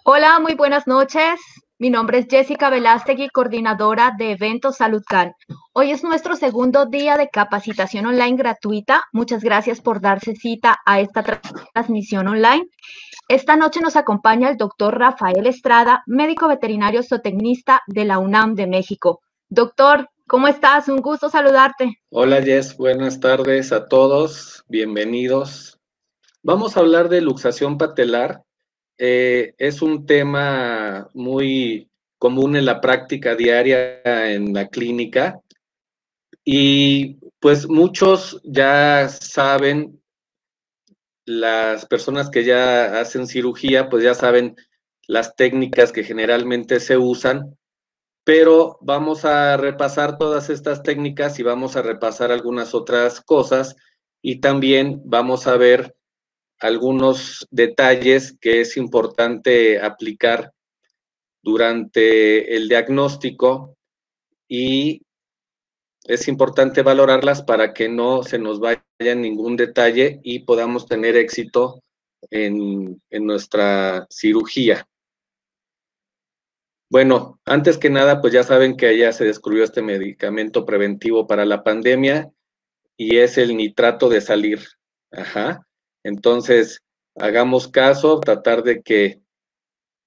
Hola, muy buenas noches. Mi nombre es Jessica Velástegui, coordinadora de eventos SaludCan. Hoy es nuestro segundo día de capacitación online gratuita. Muchas gracias por darse cita a esta transmisión online. Esta noche nos acompaña el doctor Rafael Estrada, médico veterinario zootecnista de la UNAM de México. Doctor, ¿cómo estás? Un gusto saludarte. Hola Jess, buenas tardes a todos, bienvenidos. Vamos a hablar de luxación patelar. Es un tema muy común en la práctica diaria en la clínica y pues muchos ya saben, las personas que ya hacen cirugía pues ya saben las técnicas que generalmente se usan, pero vamos a repasar todas estas técnicas y vamos a repasar algunas otras cosas y también vamos a ver algunos detalles que es importante aplicar durante el diagnóstico y es importante valorarlas para que no se nos vaya ningún detalle y podamos tener éxito en nuestra cirugía. Bueno, antes que nada, pues ya saben que ya se descubrió este medicamento preventivo para la pandemia y es el nitrato de salir. Ajá. Entonces, hagamos caso, tratar de que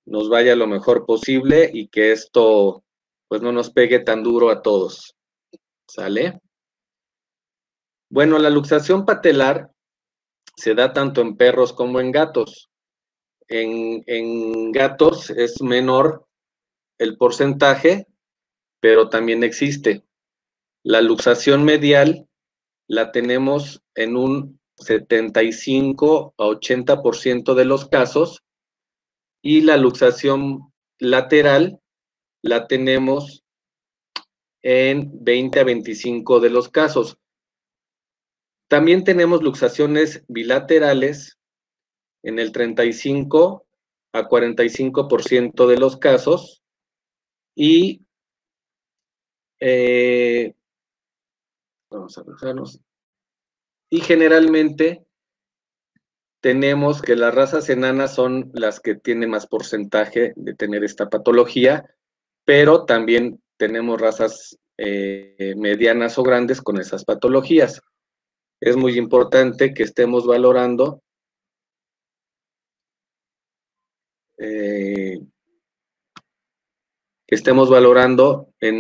nos vaya lo mejor posible y que esto pues no nos pegue tan duro a todos. ¿Sale? Bueno, la luxación patelar se da tanto en perros como en gatos. En gatos es menor el porcentaje, pero también existe. La luxación medial la tenemos en un 75 a 80% de los casos y la luxación lateral la tenemos en 20 a 25 de los casos. También tenemos luxaciones bilaterales en el 35 a 45% de los casos y vamos a fijarnos. Y generalmente tenemos que las razas enanas son las que tienen más porcentaje de tener esta patología, pero también tenemos razas medianas o grandes con esas patologías. Es muy importante que estemos valorando en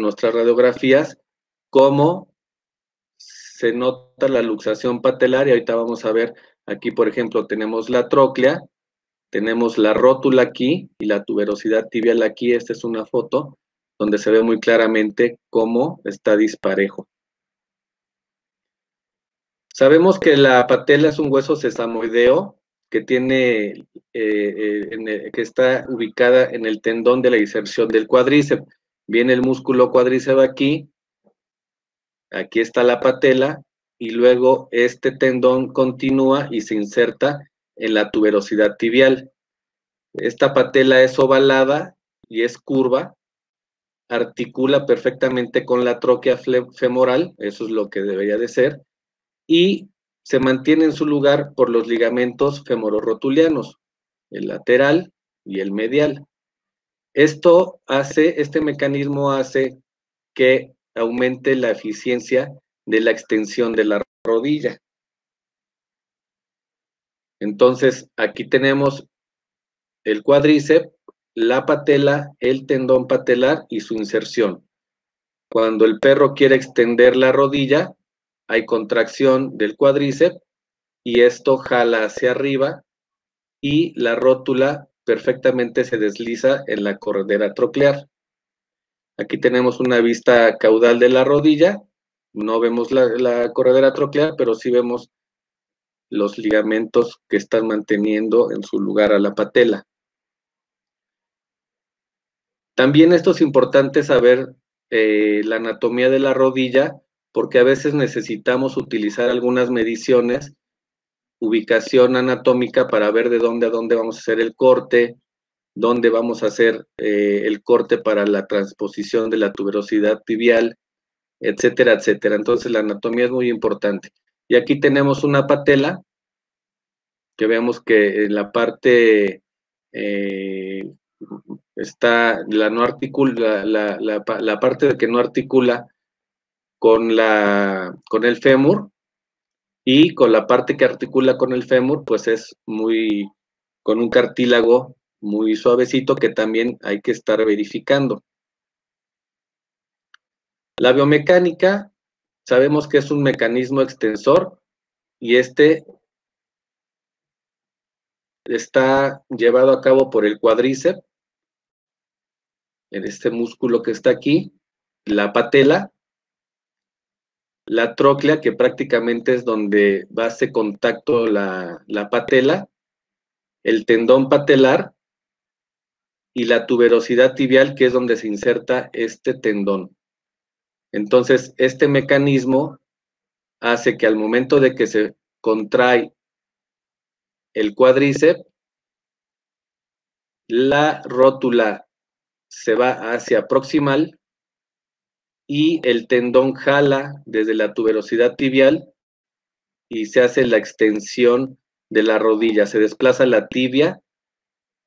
nuestras radiografías cómo se nota la luxación patelar y ahorita vamos a ver, aquí por ejemplo tenemos la tróclea, tenemos la rótula aquí y la tuberosidad tibial aquí. Esta es una foto donde se ve muy claramente cómo está disparejo. Sabemos que la patela es un hueso sesamoideo que tiene, que está ubicada en el tendón de la inserción del cuádriceps. Viene el músculo cuádriceps aquí está la patela, y luego este tendón continúa y se inserta en la tuberosidad tibial. Esta patela es ovalada y es curva, articula perfectamente con la tróquea femoral, eso es lo que debería de ser, y se mantiene en su lugar por los ligamentos femororotulianos, el lateral y el medial. Este mecanismo hace que aumente la eficiencia de la extensión de la rodilla. Entonces, aquí tenemos el cuádriceps, la patela, el tendón patelar y su inserción. Cuando el perro quiere extender la rodilla, hay contracción del cuádriceps y esto jala hacia arriba y la rótula perfectamente se desliza en la corredera troclear. Aquí tenemos una vista caudal de la rodilla, no vemos la corredera troclear, pero sí vemos los ligamentos que están manteniendo en su lugar a la patela. También esto es importante saber la anatomía de la rodilla, porque a veces necesitamos utilizar algunas mediciones, ubicación anatómica para ver de dónde a dónde vamos a hacer el corte, dónde vamos a hacer el corte para la transposición de la tuberosidad tibial, etcétera, etcétera. Entonces la anatomía es muy importante. Y aquí tenemos una patela, que vemos que en la parte está la no articula, la parte de que no articula con el fémur, y con la parte que articula con el fémur, pues es con un cartílago muy suavecito que también hay que estar verificando. La biomecánica, sabemos que es un mecanismo extensor y este está llevado a cabo por el cuádriceps, en este músculo que está aquí, la patela, la tróclea, que prácticamente es donde hace contacto la patela, el tendón patelar y la tuberosidad tibial, que es donde se inserta este tendón. Entonces, este mecanismo hace que al momento de que se contrae el cuádriceps, la rótula se va hacia proximal y el tendón jala desde la tuberosidad tibial y se hace la extensión de la rodilla. Se desplaza la tibia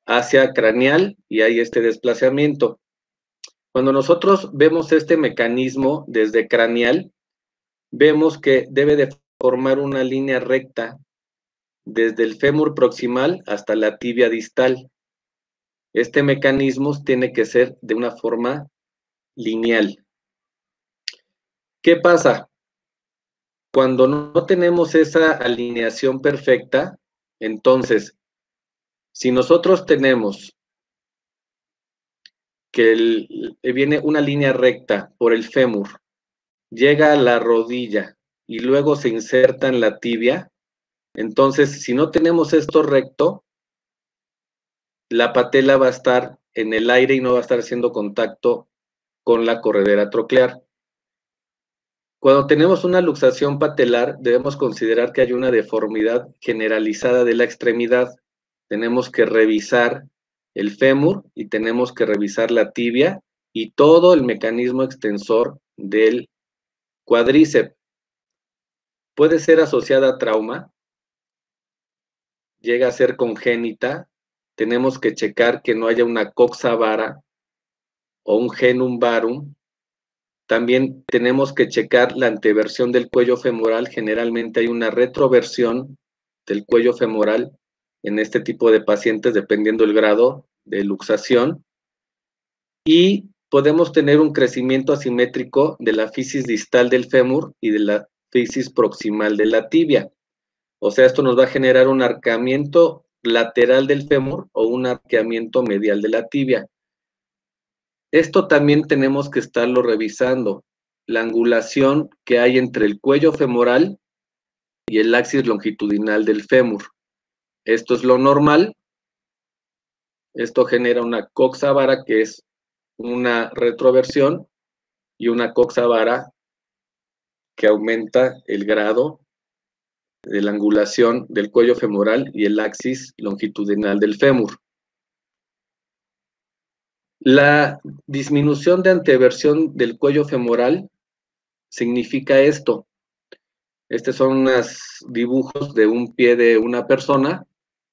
hacia craneal y hay este desplazamiento. Cuando nosotros vemos este mecanismo desde craneal, vemos que debe de formar una línea recta desde el fémur proximal hasta la tibia distal. Este mecanismo tiene que ser de una forma lineal. ¿Qué pasa? Cuando no tenemos esa alineación perfecta, entonces, si nosotros tenemos que viene una línea recta por el fémur, llega a la rodilla y luego se inserta en la tibia, entonces, si no tenemos esto recto, la patela va a estar en el aire y no va a estar haciendo contacto con la corredera troclear. Cuando tenemos una luxación patelar, debemos considerar que hay una deformidad generalizada de la extremidad. Tenemos que revisar el fémur y tenemos que revisar la tibia y todo el mecanismo extensor del cuádriceps. Puede ser asociada a trauma, llega a ser congénita, tenemos que checar que no haya una coxa vara o un genum varum. También tenemos que checar la anteversión del cuello femoral. Generalmente hay una retroversión del cuello femoral en este tipo de pacientes, dependiendo del grado de luxación. Y podemos tener un crecimiento asimétrico de la fisis distal del fémur y de la fisis proximal de la tibia. O sea, esto nos va a generar un arqueamiento lateral del fémur o un arqueamiento medial de la tibia. Esto también tenemos que estarlo revisando, la angulación que hay entre el cuello femoral y el axis longitudinal del fémur. Esto es lo normal. Esto genera una coxa vara, que es una retroversión, y una coxa vara que aumenta el grado de la angulación del cuello femoral y el axis longitudinal del fémur. La disminución de anteversión del cuello femoral significa esto. Estos son unos dibujos de un pie de una persona,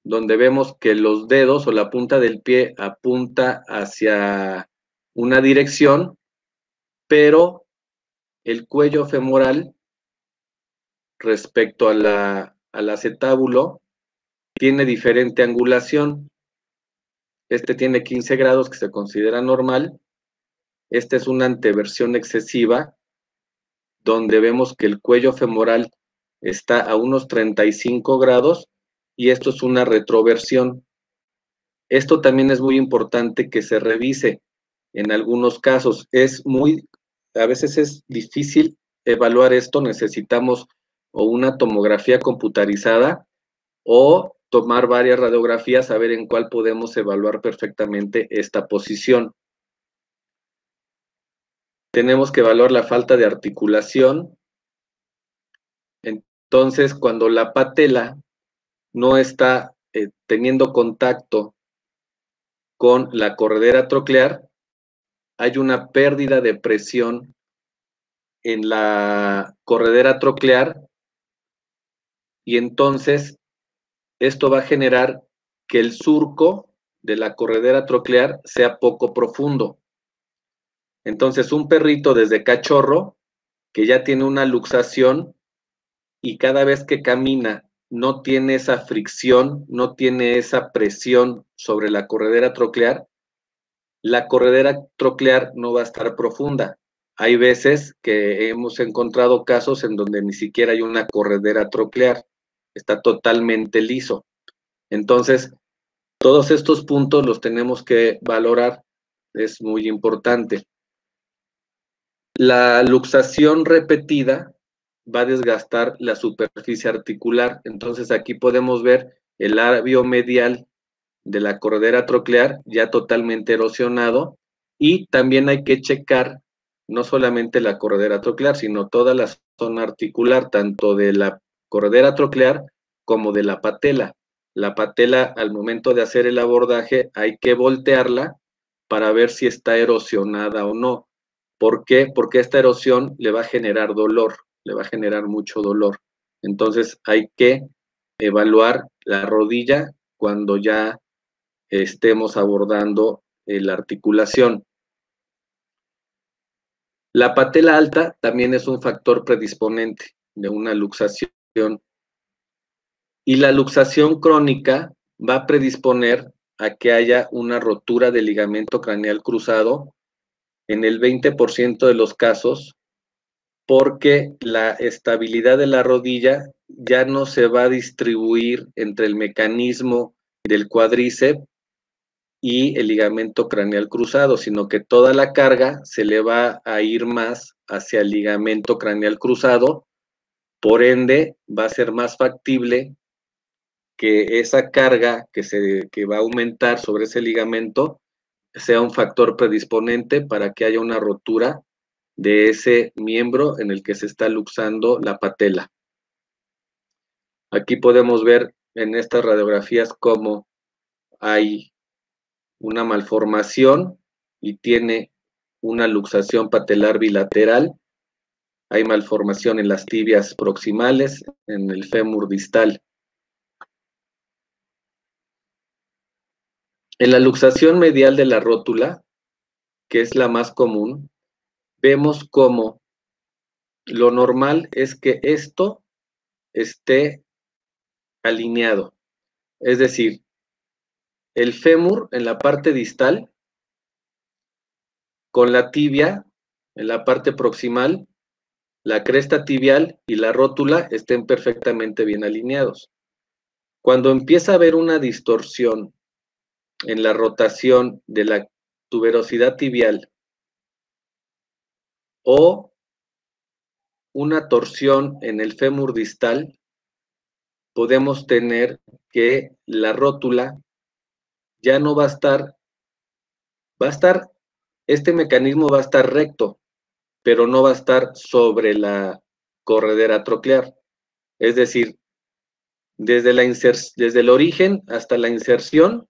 donde vemos que los dedos o la punta del pie apunta hacia una dirección, pero el cuello femoral respecto al acetábulo tiene diferente angulación. Este tiene 15 grados, que se considera normal. Esta es una anteversión excesiva, donde vemos que el cuello femoral está a unos 35 grados, y esto es una retroversión. Esto también es muy importante que se revise en algunos casos. A veces es difícil evaluar esto, necesitamos o una tomografía computarizada o tomar varias radiografías a ver en cuál podemos evaluar perfectamente esta posición. Tenemos que evaluar la falta de articulación. Entonces, cuando la patela no está teniendo contacto con la corredera troclear, hay una pérdida de presión en la corredera troclear, y entonces esto va a generar que el surco de la corredera troclear sea poco profundo. Entonces, un perrito desde cachorro, que ya tiene una luxación y cada vez que camina no tiene esa fricción, no tiene esa presión sobre la corredera troclear no va a estar profunda. Hay veces que hemos encontrado casos en donde ni siquiera hay una corredera troclear, está totalmente liso. Entonces, todos estos puntos los tenemos que valorar, es muy importante. La luxación repetida va a desgastar la superficie articular, entonces aquí podemos ver el labio medial de la corredera troclear ya totalmente erosionado, y también hay que checar no solamente la corredera troclear, sino toda la zona articular, tanto de la corredera troclear como de la patela. La patela, al momento de hacer el abordaje, hay que voltearla para ver si está erosionada o no. ¿Por qué? Porque esta erosión le va a generar dolor, le va a generar mucho dolor. Entonces hay que evaluar la rodilla cuando ya estemos abordando la articulación. La patela alta también es un factor predisponente de una luxación, y la luxación crónica va a predisponer a que haya una rotura del ligamento craneal cruzado en el 20% de los casos, porque la estabilidad de la rodilla ya no se va a distribuir entre el mecanismo del cuádriceps y el ligamento craneal cruzado, sino que toda la carga se le va a ir más hacia el ligamento craneal cruzado, por ende va a ser más factible que esa carga que va a aumentar sobre ese ligamento sea un factor predisponente para que haya una rotura de ese miembro en el que se está luxando la patela. Aquí podemos ver en estas radiografías cómo hay una malformación y tiene una luxación patelar bilateral. Hay malformación en las tibias proximales, en el fémur distal. En la luxación medial de la rótula, que es la más común, vemos cómo lo normal es que esto esté alineado. Es decir, el fémur en la parte distal con la tibia en la parte proximal, la cresta tibial y la rótula estén perfectamente bien alineados. Cuando empieza a haber una distorsión en la rotación de la tuberosidad tibial o una torsión en el fémur distal, podemos tener que la rótula ya no va a estar, este mecanismo va a estar recto, pero no va a estar sobre la corredera troclear. Es decir, desde el origen hasta la inserción,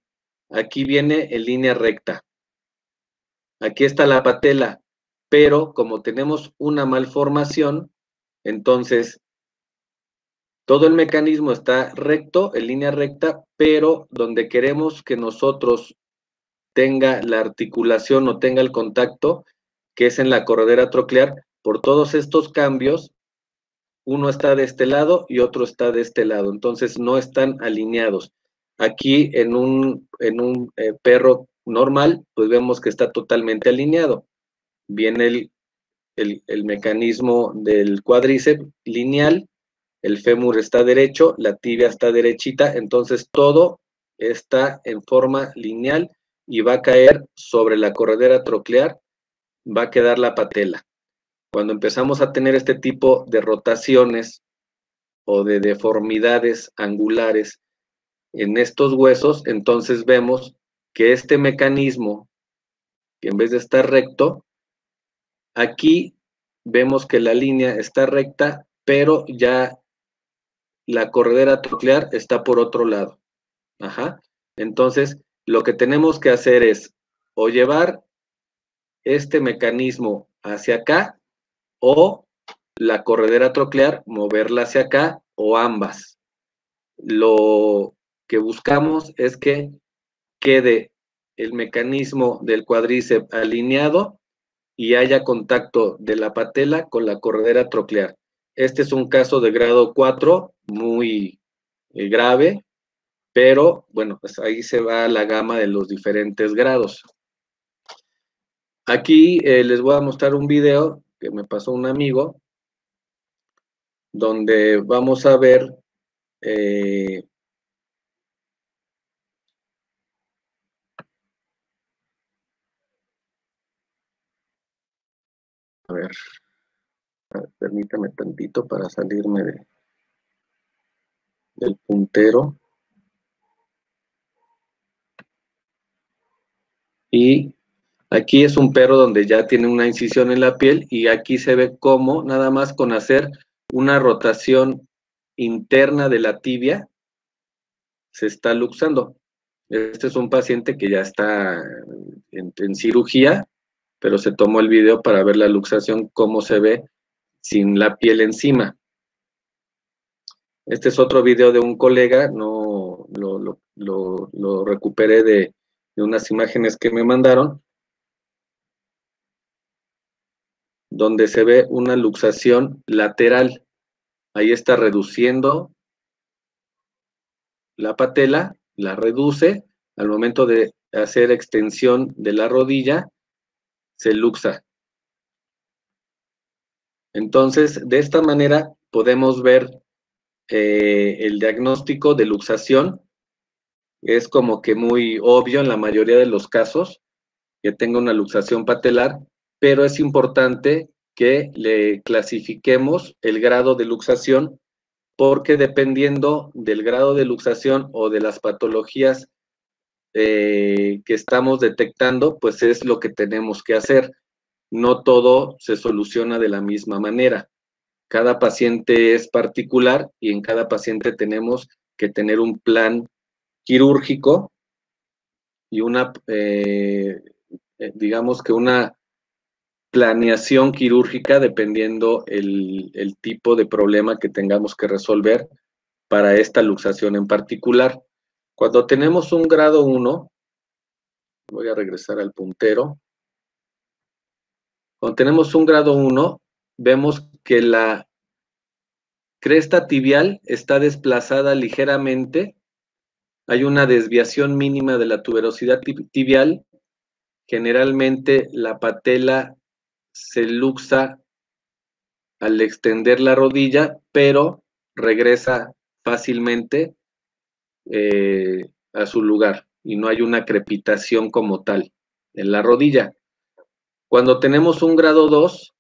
aquí viene en línea recta. Aquí está la patela, pero como tenemos una malformación, entonces todo el mecanismo está recto, en línea recta, pero donde queremos que nosotros tenga la articulación o tenga el contacto, que es en la corredera troclear, por todos estos cambios, uno está de este lado y otro está de este lado, entonces no están alineados. Aquí en un perro normal, pues vemos que está totalmente alineado. Viene el mecanismo del cuádriceps lineal, el fémur está derecho, la tibia está derechita, entonces todo está en forma lineal y va a caer sobre la corredera troclear, va a quedar la patela. Cuando empezamos a tener este tipo de rotaciones o de deformidades angulares en estos huesos, entonces vemos que este mecanismo, que en vez de estar recto, aquí vemos que la línea está recta, pero ya la corredera troclear está por otro lado. Ajá. Entonces, lo que tenemos que hacer es o llevar este mecanismo hacia acá o la corredera troclear, moverla hacia acá o ambas. Lo que buscamos es que quede el mecanismo del cuádriceps alineado y haya contacto de la patela con la corredera troclear. Este es un caso de grado 4, muy grave, pero bueno, pues ahí se va la gama de los diferentes grados. Aquí les voy a mostrar un video que me pasó un amigo, donde vamos a ver a ver, permítame tantito para salirme del puntero. Y aquí es un perro donde ya tiene una incisión en la piel y aquí se ve cómo nada más con hacer una rotación interna de la tibia se está luxando. Este es un paciente que ya está en cirugía, pero se tomó el video para ver la luxación, cómo se ve sin la piel encima. Este es otro video de un colega, no lo recuperé de unas imágenes que me mandaron, donde se ve una luxación lateral. Ahí está reduciendo la patela, la reduce, al momento de hacer extensión de la rodilla, se luxa. Entonces, de esta manera podemos ver el diagnóstico de luxación. Es como que muy obvio en la mayoría de los casos que tenga una luxación patelar, pero es importante que le clasifiquemos el grado de luxación, porque dependiendo del grado de luxación o de las patologías que estamos detectando, pues es lo que tenemos que hacer. No todo se soluciona de la misma manera. Cada paciente es particular y en cada paciente tenemos que tener un plan quirúrgico y una, digamos que una planeación quirúrgica dependiendo el tipo de problema que tengamos que resolver para esta luxación en particular. Cuando tenemos un grado 1, voy a regresar al puntero. Cuando tenemos un grado 1, vemos que la cresta tibial está desplazada ligeramente. Hay una desviación mínima de la tuberosidad tibial. Generalmente la patela se luxa al extender la rodilla, pero regresa fácilmente a su lugar y no hay una crepitación como tal en la rodilla. Cuando tenemos un grado 2,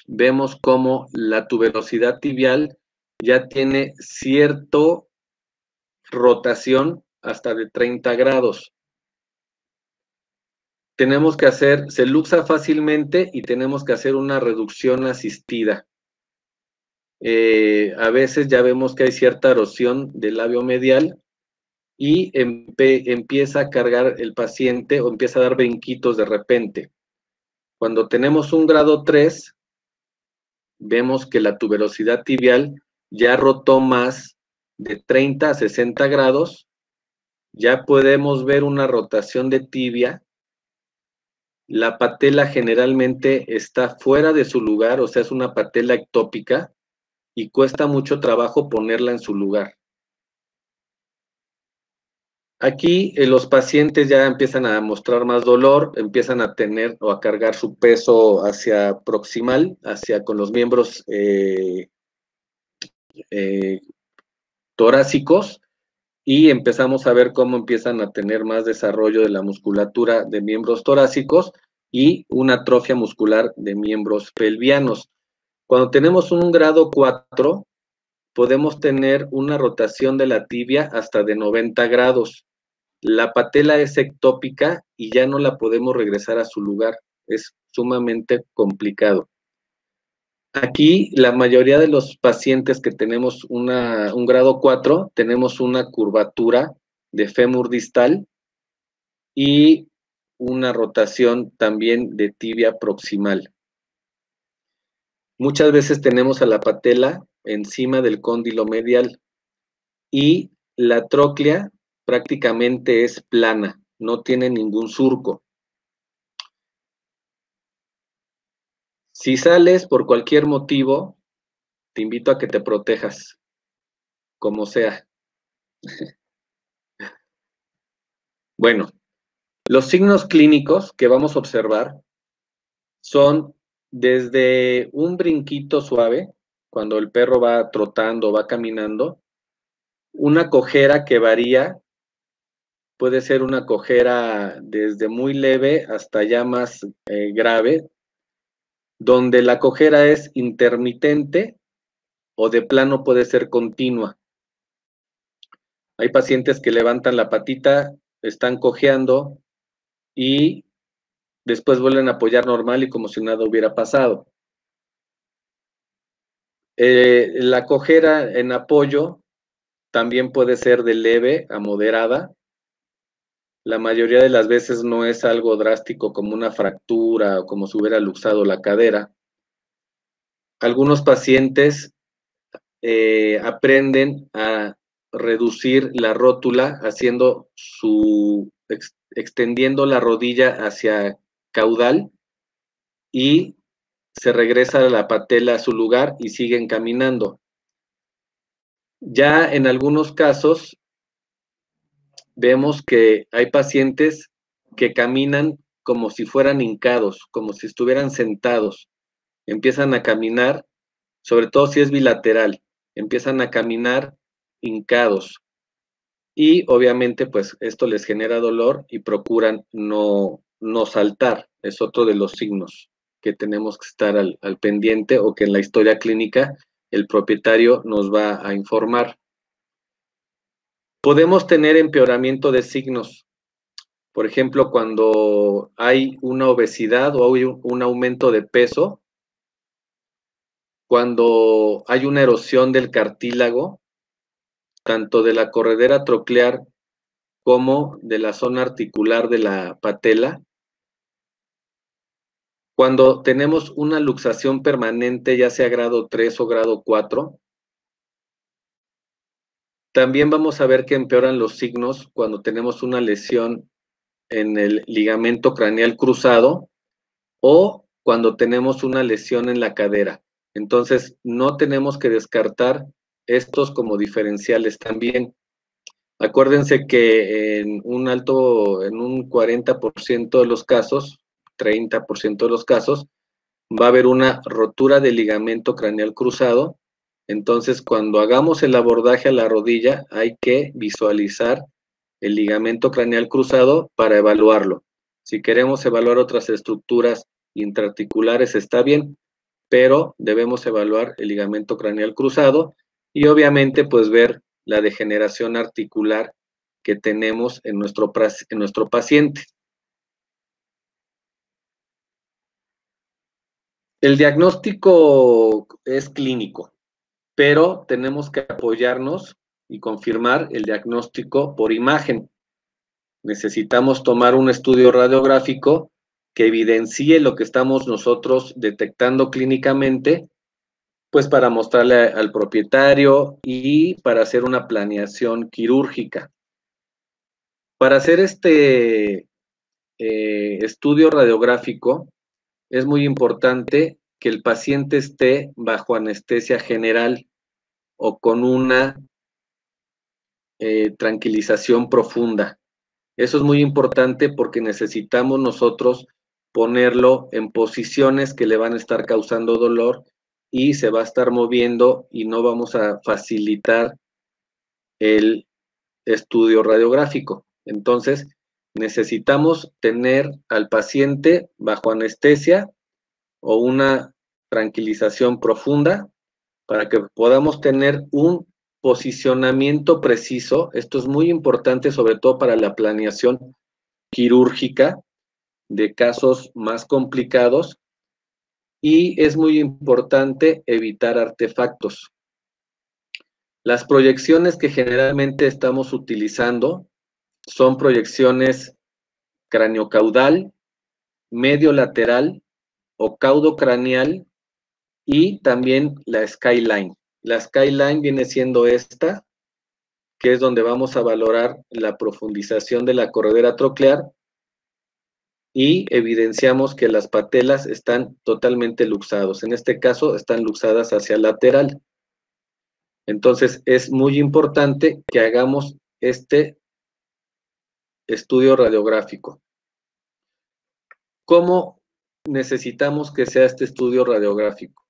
vemos cómo la tuberosidad tibial ya tiene cierta rotación hasta de 30 grados. Tenemos que hacer, se luxa fácilmente y tenemos que hacer una reducción asistida. A veces ya vemos que hay cierta erosión del labio medial y empieza a cargar el paciente o empieza a dar brinquitos de repente. Cuando tenemos un grado 3, vemos que la tuberosidad tibial ya rotó más de 30 a 60 grados, ya podemos ver una rotación de tibia. La patela generalmente está fuera de su lugar, o sea, es una patela ectópica y cuesta mucho trabajo ponerla en su lugar. Aquí los pacientes ya empiezan a mostrar más dolor, empiezan a tener o a cargar su peso hacia proximal, hacia con los miembros torácicos, y empezamos a ver cómo empiezan a tener más desarrollo de la musculatura de miembros torácicos y una atrofia muscular de miembros pelvianos. Cuando tenemos un grado 4, podemos tener una rotación de la tibia hasta de 90 grados. La patela es ectópica y ya no la podemos regresar a su lugar. Es sumamente complicado. Aquí, la mayoría de los pacientes que tenemos un grado 4, tenemos una curvatura de fémur distal y una rotación también de tibia proximal. Muchas veces tenemos a la patela encima del cóndilo medial y la tróclea prácticamente es plana, no tiene ningún surco. Si sales por cualquier motivo, te invito a que te protejas, como sea. Bueno, los signos clínicos que vamos a observar son desde un brinquito suave, cuando el perro va trotando, va caminando, una cojera que varía, puede ser una cojera desde muy leve hasta ya más grave, donde la cojera es intermitente o de plano puede ser continua. Hay pacientes que levantan la patita, están cojeando y después vuelven a apoyar normal y como si nada hubiera pasado. La cojera en apoyo también puede ser de leve a moderada. La mayoría de las veces no es algo drástico como una fractura o como si hubiera luxado la cadera. Algunos pacientes aprenden a reducir la rótula haciendo extendiendo la rodilla hacia caudal y se regresa la patela a su lugar y siguen caminando. Ya en algunos casos vemos que hay pacientes que caminan como si fueran hincados, como si estuvieran sentados. Empiezan a caminar, sobre todo si es bilateral, empiezan a caminar hincados. Y obviamente, pues esto les genera dolor y procuran no saltar. Es otro de los signos que tenemos que estar al pendiente o que en la historia clínica el propietario nos va a informar. Podemos tener empeoramiento de signos. Por ejemplo, cuando hay una obesidad o hay un aumento de peso, cuando hay una erosión del cartílago, tanto de la corredera troclear como de la zona articular de la patela, cuando tenemos una luxación permanente, ya sea grado 3 o grado 4, también vamos a ver que empeoran los signos cuando tenemos una lesión en el ligamento craneal cruzado o cuando tenemos una lesión en la cadera. Entonces, no tenemos que descartar estos como diferenciales también. Acuérdense que en un 40% de los casos, 30% de los casos, va a haber una rotura del ligamento craneal cruzado. Entonces, cuando hagamos el abordaje a la rodilla, hay que visualizar el ligamento craneal cruzado para evaluarlo. Si queremos evaluar otras estructuras intraarticulares, está bien, pero debemos evaluar el ligamento craneal cruzado y obviamente pues ver la degeneración articular que tenemos en nuestro paciente. El diagnóstico es clínico, pero tenemos que apoyarnos y confirmar el diagnóstico por imagen. Necesitamos tomar un estudio radiográfico que evidencie lo que estamos nosotros detectando clínicamente, pues para mostrarle al propietario y para hacer una planeación quirúrgica. Para hacer este estudio radiográfico es muy importante que el paciente esté bajo anestesia general o con una tranquilización profunda. Eso es muy importante porque necesitamos nosotros ponerlo en posiciones que le van a estar causando dolor y se va a estar moviendo y no vamos a facilitar el estudio radiográfico. Entonces, necesitamos tener al paciente bajo anestesia o una tranquilización profunda para que podamos tener un posicionamiento preciso. Esto es muy importante, sobre todo para la planeación quirúrgica de casos más complicados, y es muy importante evitar artefactos. Las proyecciones que generalmente estamos utilizando son proyecciones craniocaudal, medio lateral o caudocraneal y también la skyline. La skyline viene siendo esta, que es donde vamos a valorar la profundización de la corredera troclear, y evidenciamos que las patelas están totalmente luxados. En este caso, están luxadas hacia el lateral. Entonces, es muy importante que hagamos este estudio radiográfico. ¿Cómo necesitamos que sea este estudio radiográfico?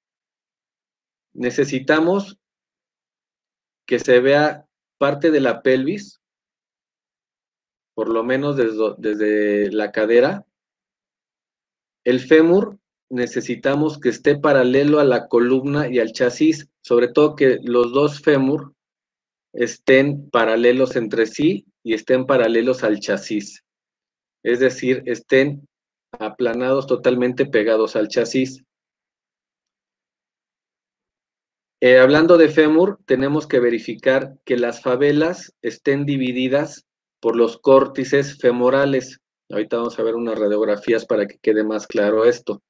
Necesitamos que se vea parte de la pelvis, por lo menos desde la cadera. El fémur necesitamos que esté paralelo a la columna y al chasis, sobre todo que los dos fémur estén paralelos entre sí y estén paralelos al chasis. Es decir, estén aplanados, totalmente pegados al chasis. Hablando de fémur, tenemos que verificar que las favelas estén divididas por los córtices femorales. Ahorita vamos a ver unas radiografías para que quede más claro esto.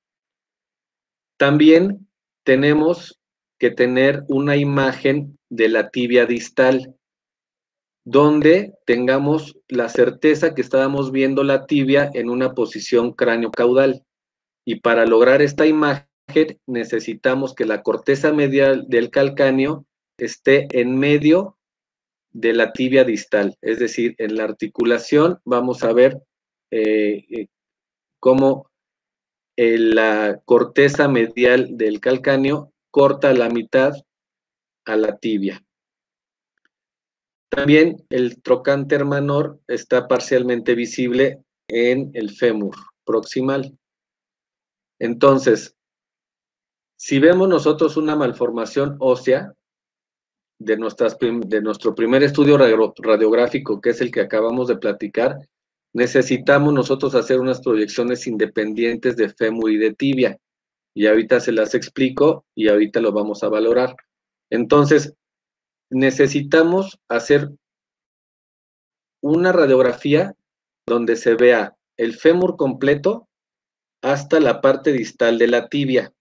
También tenemos que tener una imagen de la tibia distal, donde tengamos la certeza que estábamos viendo la tibia en una posición cráneo-caudal. Y para lograr esta imagen necesitamos que la corteza medial del calcáneo esté en medio de la tibia distal, es decir, en la articulación vamos a ver cómo la corteza medial del calcáneo corta la mitad a la tibia. También el trocánter menor está parcialmente visible en el fémur proximal. Entonces, si vemos nosotros una malformación ósea de nuestro primer estudio radiográfico, que es el que acabamos de platicar, necesitamos nosotros hacer unas proyecciones independientes de fémur y de tibia. Y ahorita se las explico y ahorita lo vamos a valorar. Entonces, necesitamos hacer una radiografía donde se vea el fémur completo hasta la parte distal de la tibia.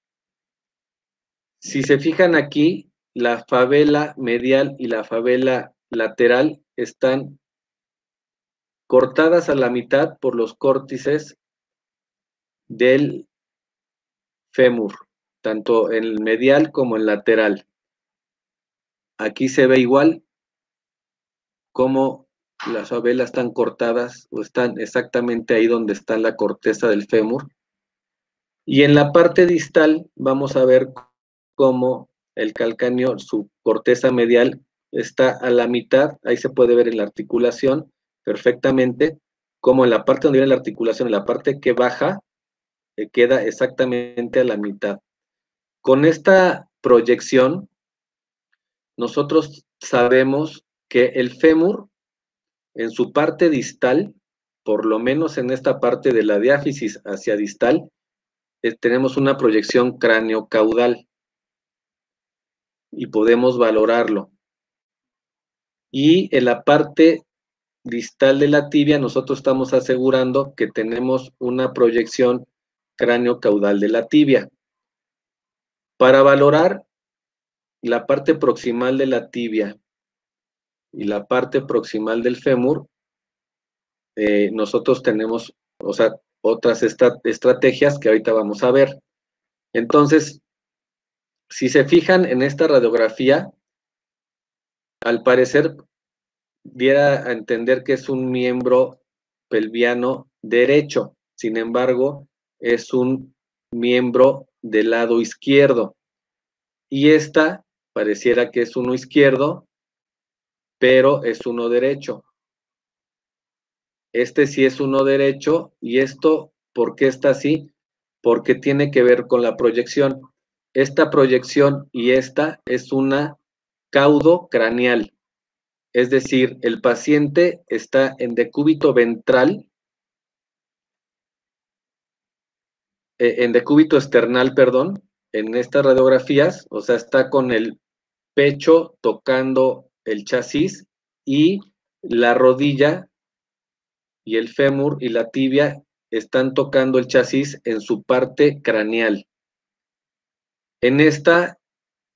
Si se fijan aquí, la favela medial y la favela lateral están cortadas a la mitad por los córtices del fémur, tanto en el medial como en lateral. Aquí se ve igual cómo las favelas están cortadas o están exactamente ahí donde está la corteza del fémur. Y en la parte distal vamos a ver cómo el calcáneo, su corteza medial, está a la mitad. Ahí se puede ver en la articulación perfectamente, como en la parte donde viene la articulación, en la parte que baja, queda exactamente a la mitad. Con esta proyección, nosotros sabemos que el fémur, en su parte distal, por lo menos en esta parte de la diáfisis hacia distal, tenemos una proyección cráneo-caudal y podemos valorarlo. Y en la parte distal de la tibia nosotros estamos asegurando que tenemos una proyección cráneo-caudal de la tibia. Para valorar la parte proximal de la tibia y la parte proximal del fémur, nosotros tenemos, o sea, otras estrategias que ahorita vamos a ver. Entonces, si se fijan en esta radiografía, al parecer diera a entender que es un miembro pelviano derecho, sin embargo, es un miembro del lado izquierdo. Y esta pareciera que es uno izquierdo, pero es uno derecho. Este sí es uno derecho, y esto, ¿por qué está así? Porque tiene que ver con la proyección. Esta proyección y esta es una caudo craneal. Es decir, el paciente está en decúbito ventral, en decúbito esternal, perdón, en estas radiografías, o sea, está con el pecho tocando el chasis y la rodilla y el fémur y la tibia están tocando el chasis en su parte craneal. En esta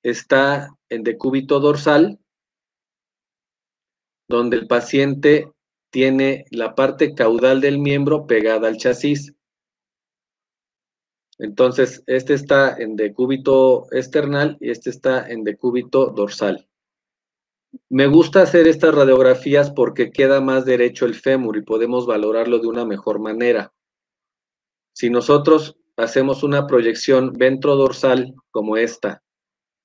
está en decúbito dorsal donde el paciente tiene la parte caudal del miembro pegada al chasis. Entonces, este está en decúbito external y este está en decúbito dorsal. Me gusta hacer estas radiografías porque queda más derecho el fémur y podemos valorarlo de una mejor manera. Si nosotros hacemos una proyección ventrodorsal como esta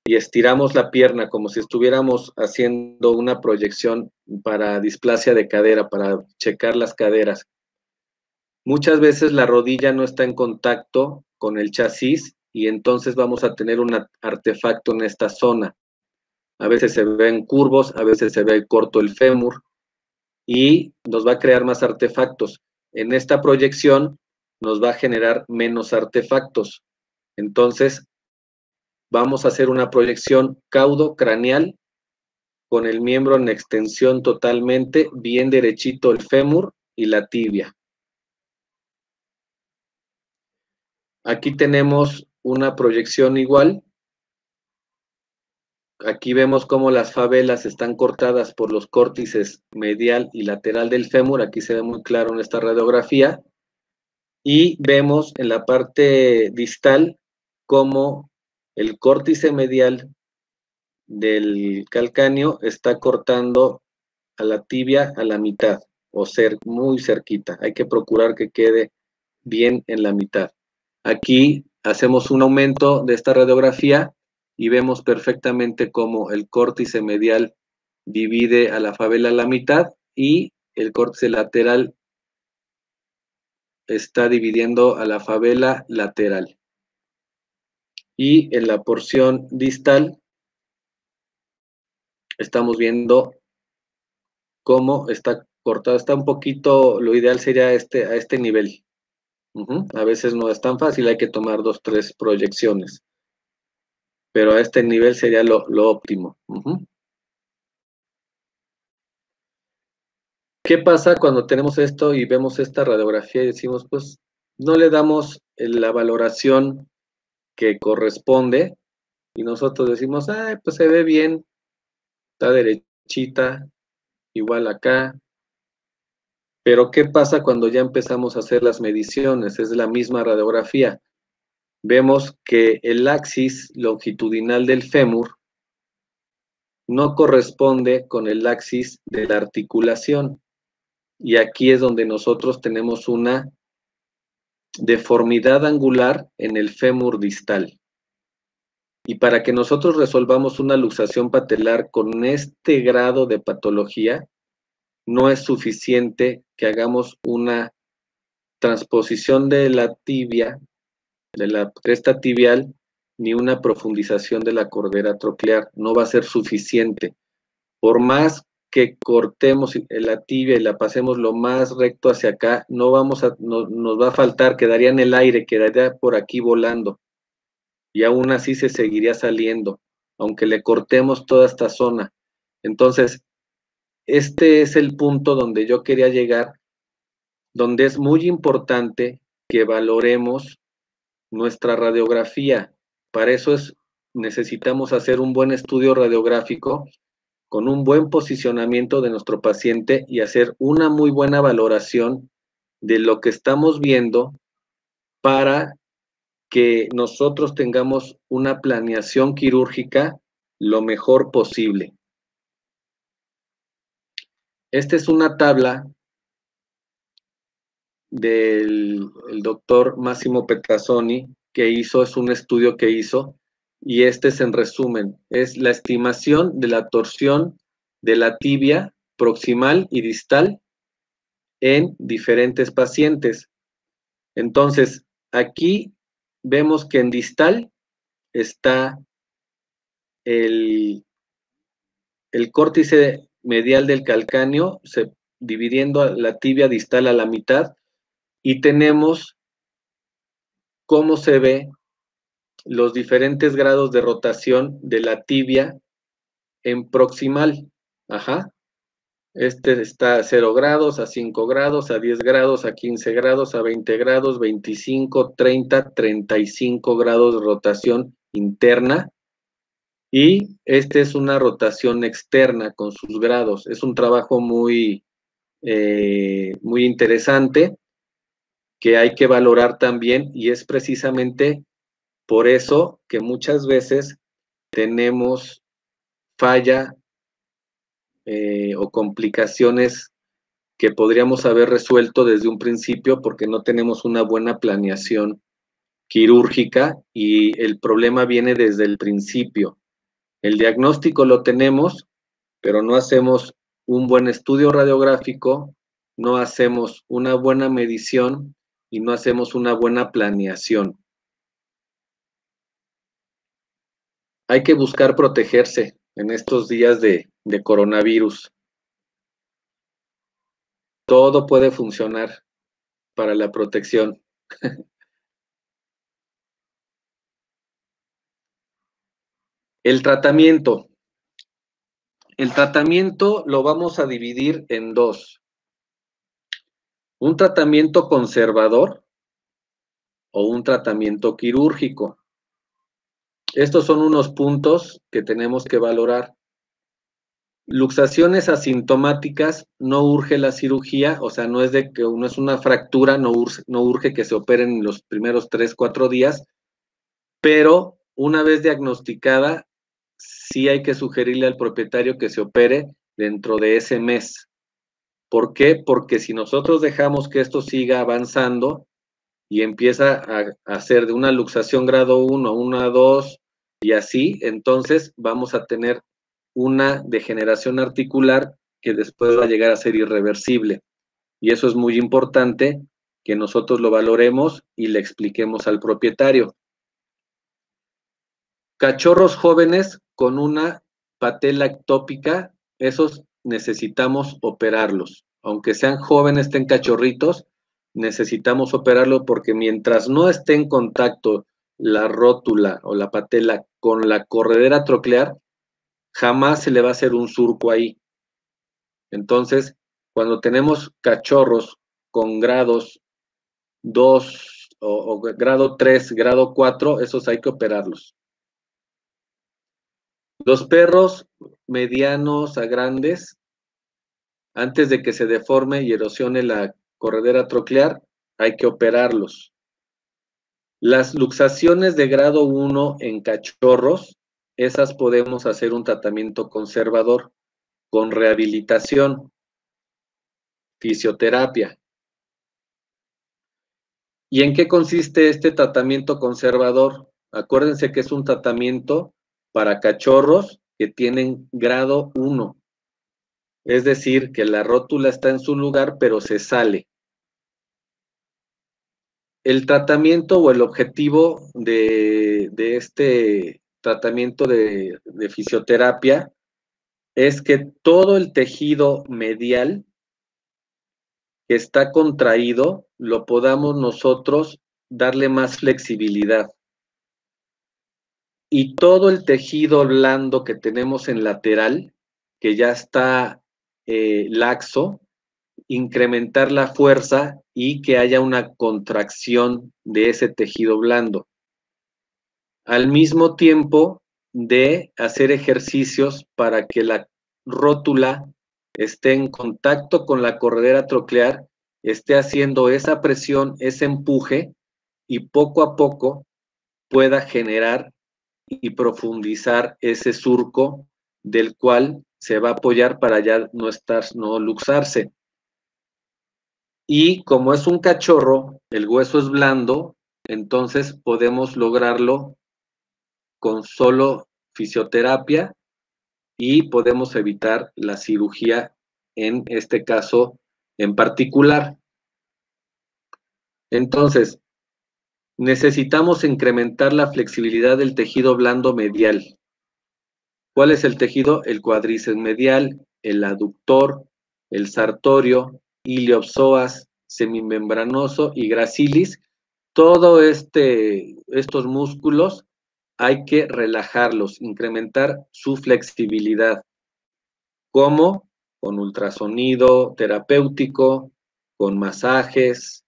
y estiramos la pierna como si estuviéramos haciendo una proyección para displasia de cadera, para checar las caderas, muchas veces la rodilla no está en contacto con el chasis y entonces vamos a tener un artefacto en esta zona. A veces se ven curvos, a veces se ve corto el fémur y nos va a crear más artefactos. En esta proyección nos va a generar menos artefactos. Entonces, vamos a hacer una proyección caudo-craneal con el miembro en extensión totalmente, bien derechito el fémur y la tibia. Aquí tenemos una proyección igual. Aquí vemos cómo las favelas están cortadas por los córtices medial y lateral del fémur. Aquí se ve muy claro en esta radiografía. Y vemos en la parte distal cómo el córtice medial del calcáneo está cortando a la tibia a la mitad, o ser muy cerquita. Hay que procurar que quede bien en la mitad. Aquí hacemos un aumento de esta radiografía y vemos perfectamente cómo el córtice medial divide a la favela a la mitad y el córtice lateral está dividiendo a la favela lateral. Y en la porción distal estamos viendo cómo está cortado. Está un poquito, lo ideal sería a este nivel. A veces no es tan fácil, hay que tomar 2, 3 proyecciones. Pero a este nivel sería lo óptimo. ¿Qué pasa cuando tenemos esto y vemos esta radiografía y decimos, pues, no le damos la valoración que corresponde y nosotros decimos, ay, pues se ve bien, está derechita, igual acá. Pero ¿qué pasa cuando ya empezamos a hacer las mediciones? Es la misma radiografía. Vemos que el axis longitudinal del fémur no corresponde con el axis de la articulación. Y aquí es donde nosotros tenemos una deformidad angular en el fémur distal. Y para que nosotros resolvamos una luxación patelar con este grado de patología, no es suficiente que hagamos una transposición de la tibia, de la cresta tibial, ni una profundización de la cordera troclear. No va a ser suficiente. Por más que cortemos la tibia y la pasemos lo más recto hacia acá, nos va a faltar, quedaría en el aire, quedaría por aquí volando. Y aún así se seguiría saliendo, aunque le cortemos toda esta zona. Entonces, este es el punto donde yo quería llegar, donde es muy importante que valoremos nuestra radiografía. Para eso necesitamos hacer un buen estudio radiográfico con un buen posicionamiento de nuestro paciente y hacer una muy buena valoración de lo que estamos viendo para que nosotros tengamos una planeación quirúrgica lo mejor posible. Esta es una tabla del doctor Massimo Petrazzoni es un estudio que hizo, y este es en resumen, es la estimación de la torsión de la tibia proximal y distal en diferentes pacientes. Entonces, aquí vemos que en distal está el córtice medial del calcáneo, dividiendo la tibia distal a la mitad, y tenemos cómo se ve los diferentes grados de rotación de la tibia en proximal. Este está a 0 grados, a 5 grados, a 10 grados, a 15 grados, a 20 grados, 25, 30, 35 grados de rotación interna Y este es una rotación externa con sus grados. Es un trabajo muy interesante que hay que valorar también, y es precisamente por eso que muchas veces tenemos falla o complicaciones que podríamos haber resuelto desde un principio porque no tenemos una buena planeación quirúrgica, y el problema viene desde el principio. El diagnóstico lo tenemos, pero no hacemos un buen estudio radiográfico, no hacemos una buena medición y no hacemos una buena planeación. Hay que buscar protegerse en estos días de coronavirus. Todo puede funcionar para la protección. El tratamiento. El tratamiento lo vamos a dividir en dos. Un tratamiento conservador o un tratamiento quirúrgico. Estos son unos puntos que tenemos que valorar. Luxaciones asintomáticas, no urge la cirugía, o sea, no es de que uno es una fractura, no urge que se operen en los primeros 3, 4 días, pero una vez diagnosticada, sí hay que sugerirle al propietario que se opere dentro de ese mes. ¿Por qué? Porque si nosotros dejamos que esto siga avanzando y empieza a hacer de una luxación grado 1, una 2 y así, entonces vamos a tener una degeneración articular que después va a llegar a ser irreversible. Y eso es muy importante que nosotros lo valoremos y le expliquemos al propietario. Cachorros jóvenes con una patela ectópica, esos necesitamos operarlos. Aunque sean jóvenes, estén cachorritos, necesitamos operarlo porque mientras no esté en contacto la rótula o la patela con la corredera troclear, jamás se le va a hacer un surco ahí. Entonces, cuando tenemos cachorros con grados 2 o grado 3, grado 4, esos hay que operarlos. Los perros medianos a grandes, antes de que se deforme y erosione la corredera troclear, hay que operarlos. Las luxaciones de grado 1 en cachorros, esas podemos hacer un tratamiento conservador con rehabilitación, fisioterapia. ¿Y en qué consiste este tratamiento conservador? Acuérdense que es un tratamiento para cachorros que tienen grado 1. Es decir, que la rótula está en su lugar, pero se sale. El tratamiento o el objetivo de este tratamiento de fisioterapia es que todo el tejido medial que está contraído lo podamos nosotros darle más flexibilidad. Y todo el tejido blando que tenemos en lateral, que ya está laxo, incrementar la fuerza y que haya una contracción de ese tejido blando. Al mismo tiempo de hacer ejercicios para que la rótula esté en contacto con la corredera troclear, esté haciendo esa presión, ese empuje, y poco a poco pueda generar y profundizar ese surco del cual se va a apoyar para ya no luxarse. Y como es un cachorro, el hueso es blando, entonces podemos lograrlo con solo fisioterapia y podemos evitar la cirugía en este caso en particular. Entonces, necesitamos incrementar la flexibilidad del tejido blando medial. ¿Cuál es el tejido? El cuádriceps medial, el aductor, el sartorio, iliopsoas, semimembranoso y gracilis. Todo estos músculos hay que relajarlos, incrementar su flexibilidad. ¿Cómo? Con ultrasonido terapéutico, con masajes,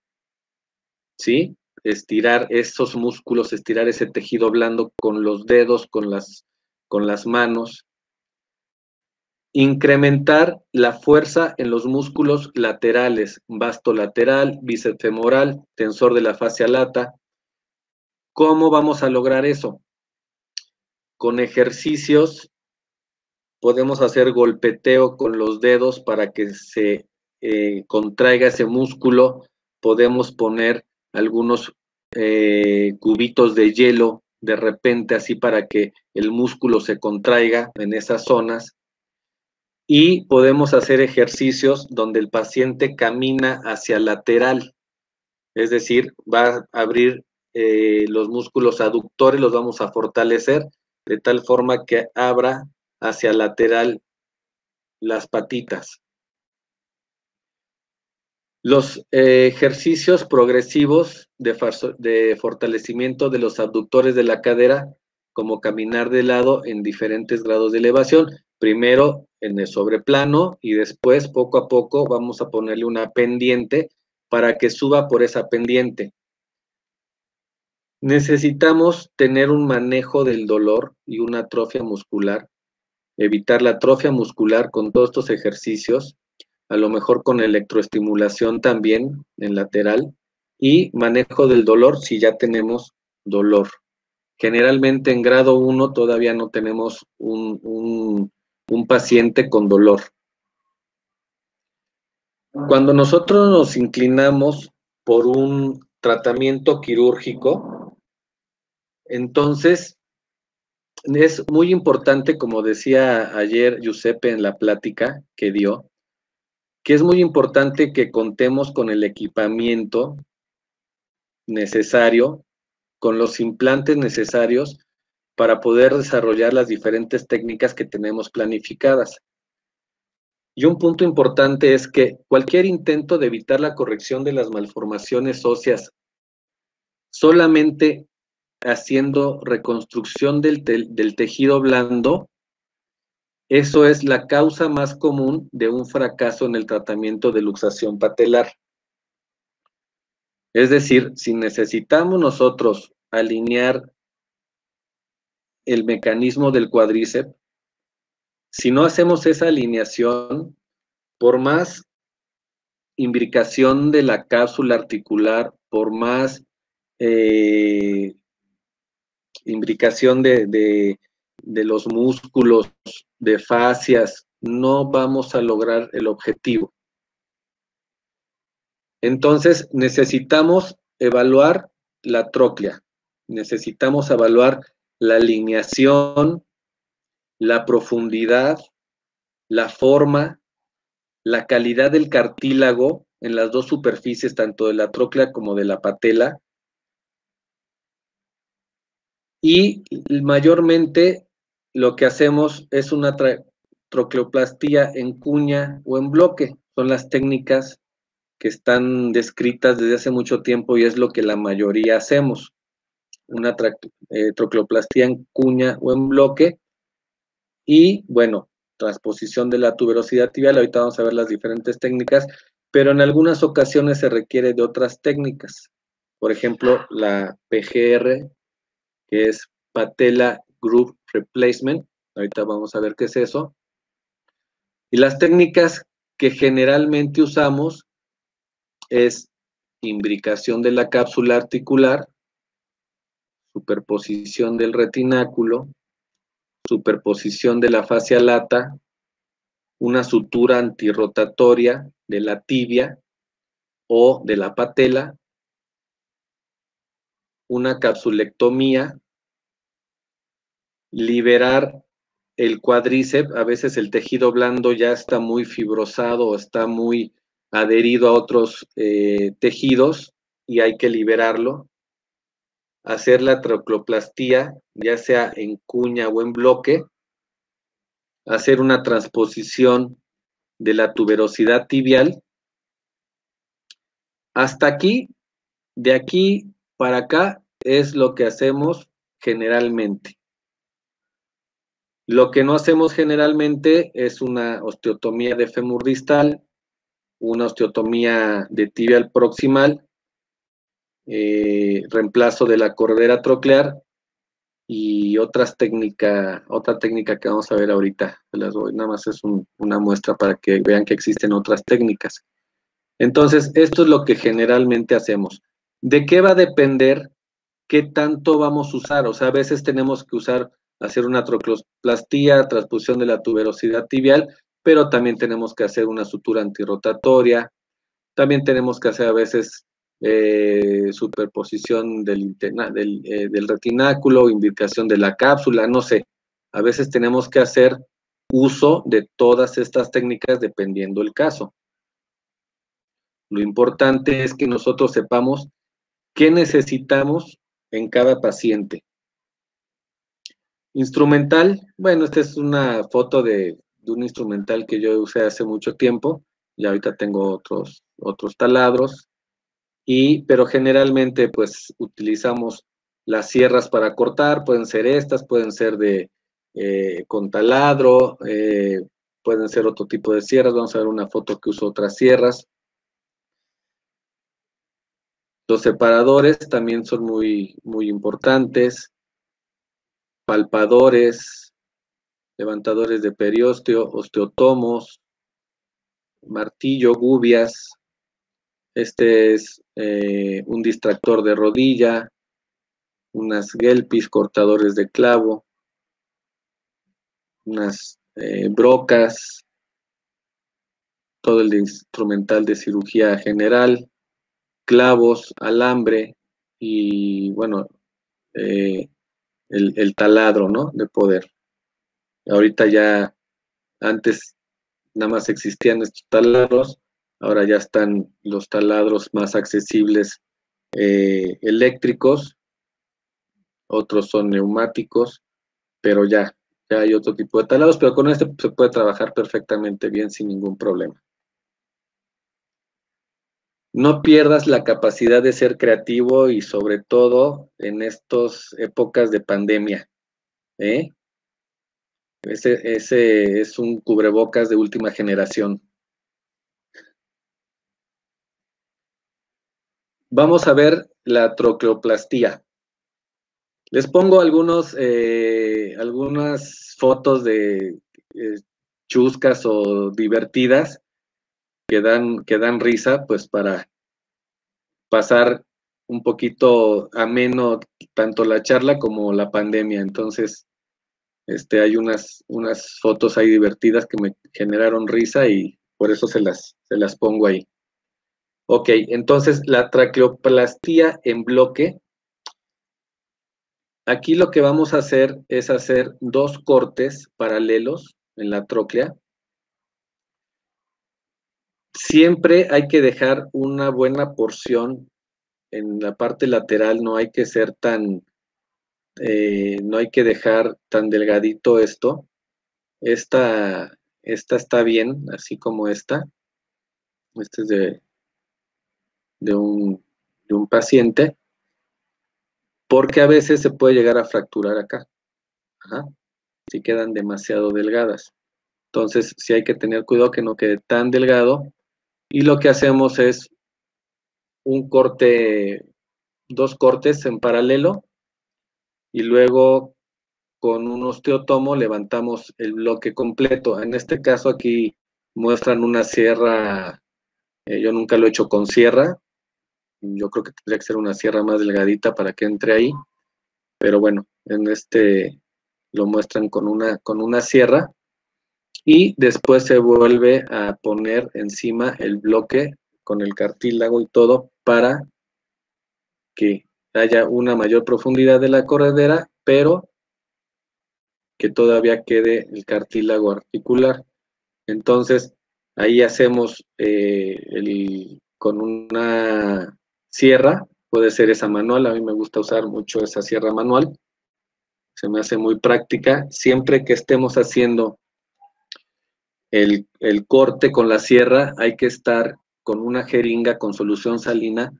¿sí? Estirar esos músculos, estirar ese tejido blando con los dedos, con con las manos. Incrementar la fuerza en los músculos laterales, vasto lateral, bíceps femoral, tensor de la fascia lata. ¿Cómo vamos a lograr eso? Con ejercicios podemos hacer golpeteo con los dedos para que se contraiga ese músculo. Podemos poner algunos cubitos de hielo de repente así para que el músculo se contraiga en esas zonas. Y podemos hacer ejercicios donde el paciente camina hacia lateral, es decir, va a abrir los músculos aductores, los vamos a fortalecer de tal forma que abra hacia lateral las patitas. Los ejercicios progresivos de fortalecimiento de los abductores de la cadera, como caminar de lado en diferentes grados de elevación. Primero en el sobreplano y después, poco a poco, vamos a ponerle una pendiente para que suba por esa pendiente. Necesitamos tener un manejo del dolor y una atrofia muscular, evitar la atrofia muscular con todos estos ejercicios, a lo mejor con electroestimulación también en lateral, y manejo del dolor si ya tenemos dolor. Generalmente en grado 1 todavía no tenemos un paciente con dolor. Cuando nosotros nos inclinamos por un tratamiento quirúrgico, entonces es muy importante, como decía ayer Giuseppe en la plática que dio, que es muy importante que contemos con el equipamiento necesario, con los implantes necesarios para poder desarrollar las diferentes técnicas que tenemos planificadas. Y un punto importante es que cualquier intento de evitar la corrección de las malformaciones óseas solamente haciendo reconstrucción del tejido blando, eso es la causa más común de un fracaso en el tratamiento de luxación patelar. Es decir, si necesitamos nosotros alinear el mecanismo del cuádriceps, si no hacemos esa alineación, por más imbricación de la cápsula articular, por más imbricación de los músculos, de fascias, no vamos a lograr el objetivo. Entonces, necesitamos evaluar la tróclea, necesitamos evaluar la alineación, la profundidad, la forma, la calidad del cartílago en las dos superficies, tanto de la tróclea como de la patela. Y mayormente lo que hacemos es una trocleoplastía en cuña o en bloque. Son las técnicas que están descritas desde hace mucho tiempo y es lo que la mayoría hacemos. Una trocleoplastía en cuña o en bloque. Y bueno, transposición de la tuberosidad tibial. Ahorita vamos a ver las diferentes técnicas, pero en algunas ocasiones se requiere de otras técnicas. Por ejemplo, la PGR, que es Patella Groove Replacement. Ahorita vamos a ver qué es eso. Y las técnicas que generalmente usamos es imbricación de la cápsula articular, superposición del retináculo, superposición de la fascia lata, una sutura antirrotatoria de la tibia o de la patela, una capsulectomía, liberar el cuádriceps. A veces el tejido blando ya está muy fibrosado o está muy adherido a otros tejidos y hay que liberarlo. Hacer la trocleoplastía, ya sea en cuña o en bloque, hacer una transposición de la tuberosidad tibial. Hasta aquí, de aquí para acá, es lo que hacemos generalmente. Lo que no hacemos generalmente es una osteotomía de fémur distal, una osteotomía de tibial proximal, reemplazo de la corredera troclear y otra técnica que vamos a ver ahorita. Las doy, nada más es una muestra para que vean que existen otras técnicas. Entonces, esto es lo que generalmente hacemos. ¿De qué va a depender qué tanto vamos a usar? O sea, a veces tenemos que hacer una trocloplastía, transposición de la tuberosidad tibial, pero también tenemos que hacer una sutura antirrotatoria, también tenemos que hacer a veces superposición del retináculo, indicación de la cápsula, no sé. A veces tenemos que hacer uso de todas estas técnicas dependiendo el caso. Lo importante es que nosotros sepamos qué necesitamos en cada paciente. Instrumental, bueno, esta es una foto de un instrumental que yo usé hace mucho tiempo, y ahorita tengo otros taladros, pero generalmente pues utilizamos las sierras para cortar, pueden ser estas, pueden ser con taladro, pueden ser otro tipo de sierras. Vamos a ver una foto que uso otras sierras. Los separadores también son muy, muy importantes. Palpadores, levantadores de periósteo, osteotomos, martillo, gubias. Este es un distractor de rodilla, unas gelpis, cortadores de clavo, unas brocas, todo el instrumental de cirugía general, clavos, alambre y, bueno, el taladro, ¿no?, de poder. Ahorita ya, antes nada más existían estos taladros, ahora ya están los taladros más accesibles eléctricos, otros son neumáticos, pero ya hay otro tipo de taladros, pero con este se puede trabajar perfectamente bien sin ningún problema. No pierdas la capacidad de ser creativo y sobre todo en estas épocas de pandemia, ¿eh? Ese es un cubrebocas de última generación. Vamos a ver la troqueoplastía. Les pongo algunas fotos de chuscas o divertidas que dan risa, pues para pasar un poquito ameno tanto la charla como la pandemia. Entonces, hay unas fotos ahí divertidas que me generaron risa y por eso se las pongo ahí. Ok, entonces la traqueoplastía en bloque. Aquí lo que vamos a hacer es hacer 2 cortes paralelos en la tróclea. Siempre hay que dejar una buena porción en la parte lateral, no hay que ser no hay que dejar tan delgadito esto. Esta está bien, así como esta. Este es de un paciente, porque a veces se puede llegar a fracturar acá. Ajá. Si quedan demasiado delgadas. Entonces, sí hay que tener cuidado que no quede tan delgado. Y lo que hacemos es un corte, 2 cortes en paralelo, y luego con un osteotomo levantamos el bloque completo. En este caso aquí muestran una sierra, yo nunca lo he hecho con sierra, yo creo que tendría que ser una sierra más delgadita para que entre ahí, pero bueno, en lo muestran con una sierra, y después se vuelve a poner encima el bloque con el cartílago y todo para que haya una mayor profundidad de la corredera, pero que todavía quede el cartílago articular. Entonces, ahí hacemos con una sierra, puede ser esa manual, a mí me gusta usar mucho esa sierra manual, se me hace muy práctica. Siempre que estemos haciendo el corte con la sierra, hay que estar con una jeringa con solución salina,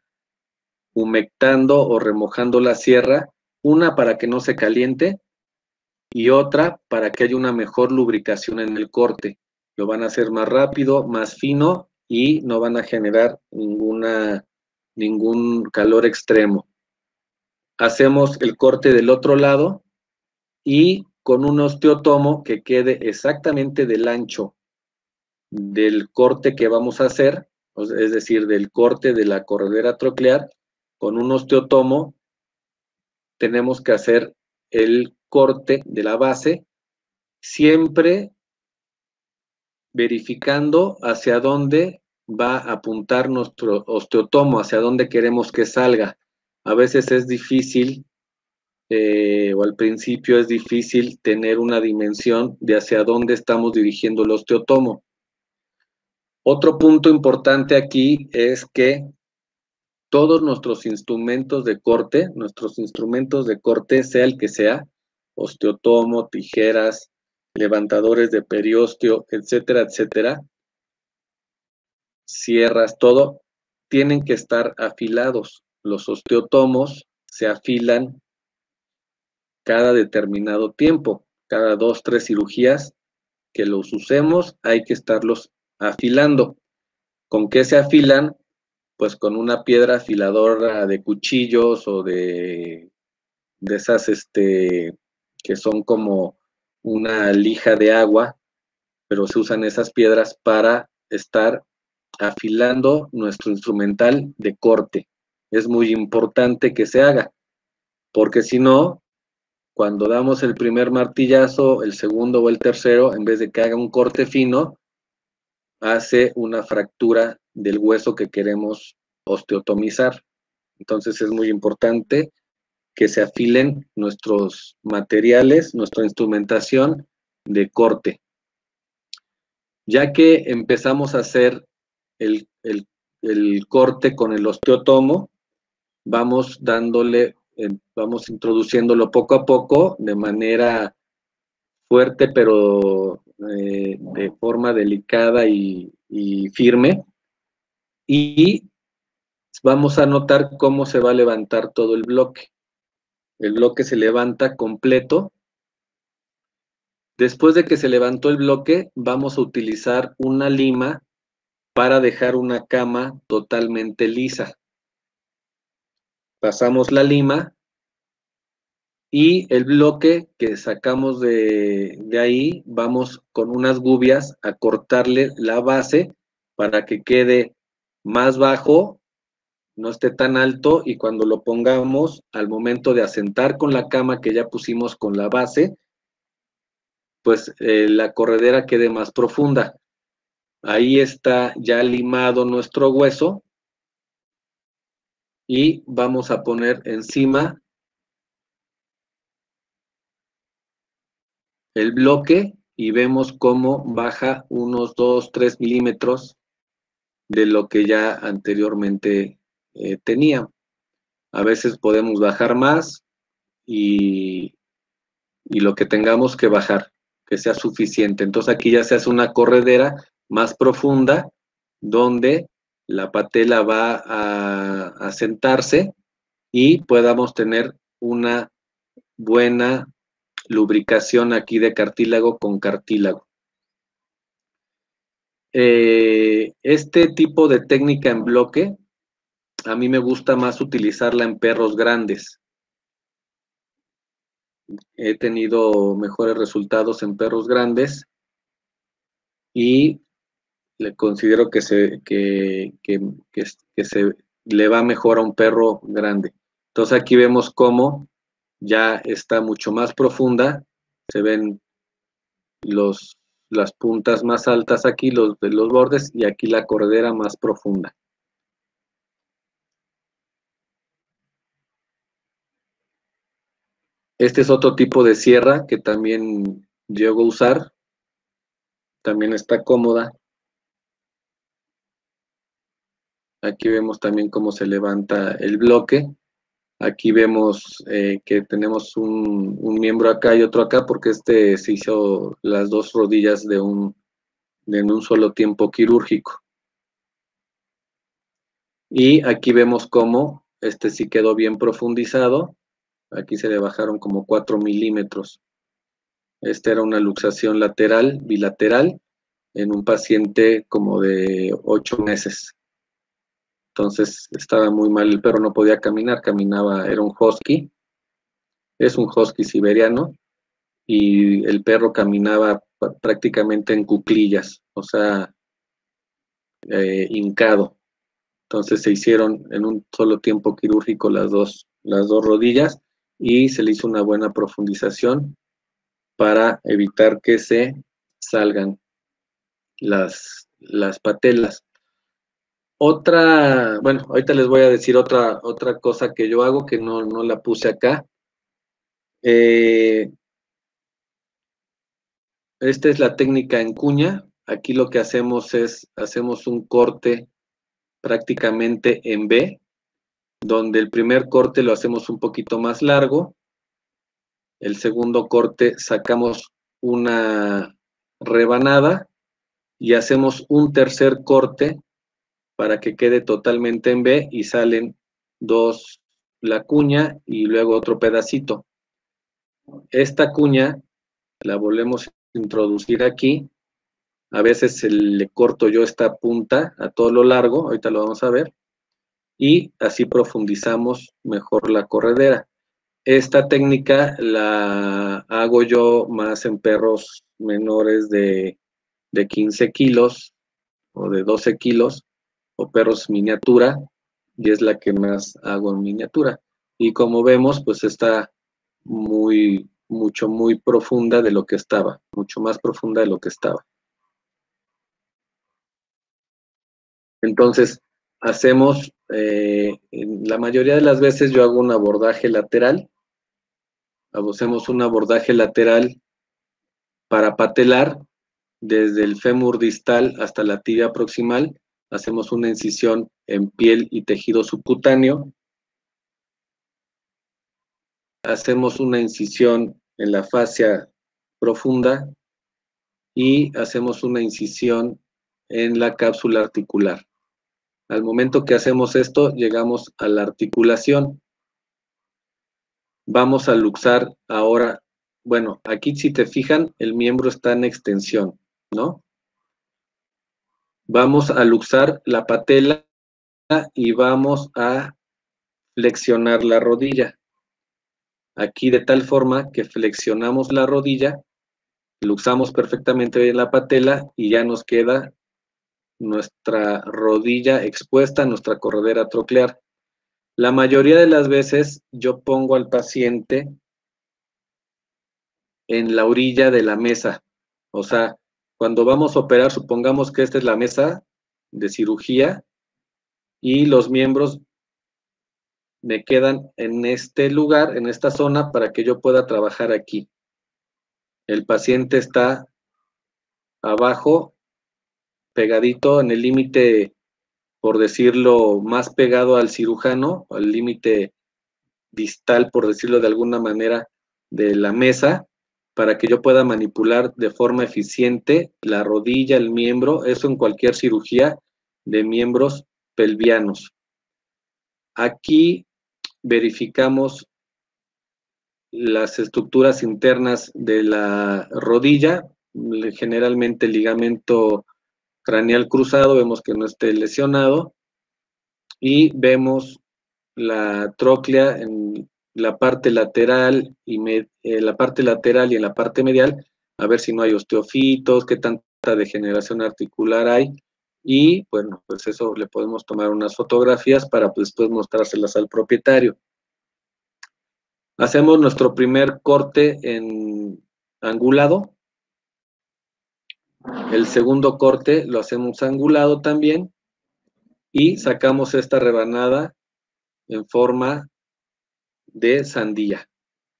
humectando o remojando la sierra, una para que no se caliente y otra para que haya una mejor lubricación en el corte. Lo van a hacer más rápido, más fino y no van a generar ningún calor extremo. Hacemos el corte del otro lado y con un osteotomo que quede exactamente del ancho del corte que vamos a hacer, es decir, del corte de la corredera troclear. Con un osteotomo tenemos que hacer el corte de la base, siempre verificando hacia dónde va a apuntar nuestro osteotomo, hacia dónde queremos que salga. A veces es difícil, o al principio es difícil tener una dimensión de hacia dónde estamos dirigiendo el osteotomo. Otro punto importante aquí es que todos nuestros instrumentos de corte, sea el que sea, osteotomo, tijeras, levantadores de periósteo, etcétera, etcétera, sierras, todo, tienen que estar afilados. Los osteotomos se afilan cada determinado tiempo, cada 2, 3 cirugías que los usemos, hay que estarlos afilando. ¿Con qué se afilan? Pues con una piedra afiladora de cuchillos o de esas que son como una lija de agua, pero se usan esas piedras para estar afilando nuestro instrumental de corte. Es muy importante que se haga, porque si no, cuando damos el primer martillazo, el segundo o el tercero, en vez de que haga un corte fino, hace una fractura del hueso que queremos osteotomizar. Entonces es muy importante que se afilen nuestros materiales, nuestra instrumentación de corte. Ya que empezamos a hacer el corte con el osteotomo, vamos introduciéndolo poco a poco de manera fuerte, pero de forma delicada y firme, y vamos a notar cómo se va a levantar todo el bloque. El bloque se levanta completo. Después de que se levantó el bloque, vamos a utilizar una lima para dejar una cama totalmente lisa. Pasamos la lima y el bloque que sacamos de ahí, vamos con unas gubias a cortarle la base para que quede más bajo, no esté tan alto, y cuando lo pongamos al momento de asentar con la cama que ya pusimos con la base, pues la corredera quede más profunda. Ahí está ya limado nuestro hueso y vamos a poner encima el bloque y vemos cómo baja unos 2, 3 milímetros de lo que ya anteriormente tenía. A veces podemos bajar más y lo que tengamos que bajar, que sea suficiente. Entonces aquí ya se hace una corredera más profunda donde la patela va a sentarse y podamos tener una buena lubricación aquí de cartílago con cartílago. Este tipo de técnica en bloque, a mí me gusta más utilizarla en perros grandes. He tenido mejores resultados en perros grandes y le considero que se le va mejor a un perro grande. Entonces aquí vemos cómo ya está mucho más profunda, se ven las puntas más altas aquí, de los bordes, y aquí la corredera más profunda. Este es otro tipo de sierra que también llego a usar, también está cómoda. Aquí vemos también cómo se levanta el bloque. Aquí vemos que tenemos un miembro acá y otro acá, porque se hizo las dos rodillas en un solo tiempo quirúrgico. Y aquí vemos cómo sí quedó bien profundizado. Aquí se le bajaron como 4 milímetros. Esta era una luxación lateral, bilateral, en un paciente como de 8 meses. Entonces estaba muy mal el perro, no podía caminar, caminaba, era un husky, es un husky siberiano, y el perro caminaba prácticamente en cuclillas, o sea, hincado. Entonces se hicieron en un solo tiempo quirúrgico las dos rodillas y se le hizo una buena profundización para evitar que se salgan las patelas. Bueno, ahorita les voy a decir otra cosa que yo hago que no la puse acá. Esta es la técnica en cuña. Aquí lo que hacemos hacemos un corte prácticamente en B, donde el primer corte lo hacemos un poquito más largo, el segundo corte sacamos una rebanada y hacemos un tercer corte para que quede totalmente en B y salen dos, la cuña y luego otro pedacito. Esta cuña la volvemos a introducir aquí. A veces le corto yo esta punta a todo lo largo, ahorita lo vamos a ver, y así profundizamos mejor la corredera. Esta técnica la hago yo más en perros menores de 15 kilos o de 12 kilos o perros miniatura, y es la que más hago en miniatura. Y como vemos, pues está muy profunda de lo que estaba, mucho más profunda de lo que estaba. Entonces, hacemos, la mayoría de las veces yo hago un abordaje lateral, hacemos un abordaje lateral para patelar desde el fémur distal hasta la tibia proximal, hacemos una incisión en piel y tejido subcutáneo, hacemos una incisión en la fascia profunda y hacemos una incisión en la cápsula articular. Al momento que hacemos esto, llegamos a la articulación. Vamos a luxar ahora, bueno, aquí si te fijan, el miembro está en extensión, ¿no? Vamos a luxar la patela y vamos a flexionar la rodilla. Aquí de tal forma que flexionamos la rodilla, luxamos perfectamente bien la patela y ya nos queda nuestra rodilla expuesta, nuestra corredera troclear. La mayoría de las veces yo pongo al paciente en la orilla de la mesa. O sea, cuando vamos a operar, supongamos que esta es la mesa de cirugía y los miembros me quedan en este lugar, en esta zona, para que yo pueda trabajar aquí. El paciente está abajo, pegadito en el límite, por decirlo, más pegado al cirujano, al límite distal, por decirlo de alguna manera, de la mesa, para que yo pueda manipular de forma eficiente la rodilla, el miembro, eso en cualquier cirugía de miembros pelvianos. Aquí verificamos las estructuras internas de la rodilla, generalmente el ligamento craneal cruzado, vemos que no esté lesionado, y vemos la tróclea en la parte lateral y la parte lateral y en la parte medial, a ver si no hay osteofitos, qué tanta degeneración articular hay, y bueno, pues eso le podemos tomar unas fotografías para pues, después mostrárselas al propietario. Hacemos nuestro primer corte en angulado. El segundo corte lo hacemos angulado también y sacamos esta rebanada en forma de sandía.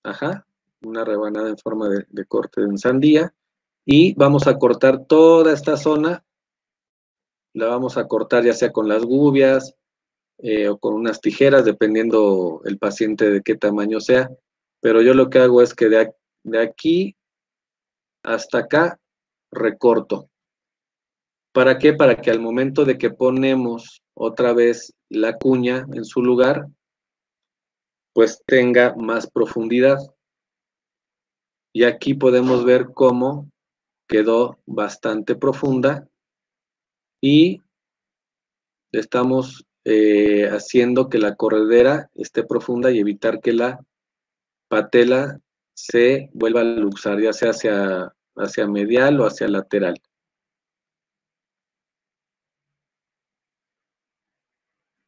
Ajá, una rebanada en forma de corte en sandía. Y vamos a cortar toda esta zona. La vamos a cortar ya sea con las gubias o con unas tijeras, dependiendo el paciente de qué tamaño sea. Pero yo lo que hago es que de aquí hasta acá recorto. ¿Para qué? Para que al momento de que ponemos otra vez la cuña en su lugar, pues tenga más profundidad. Y aquí podemos ver cómo quedó bastante profunda y estamos haciendo que la corredera esté profunda y evitar que la patela se vuelva a luxar, ya sea hacia medial o hacia lateral.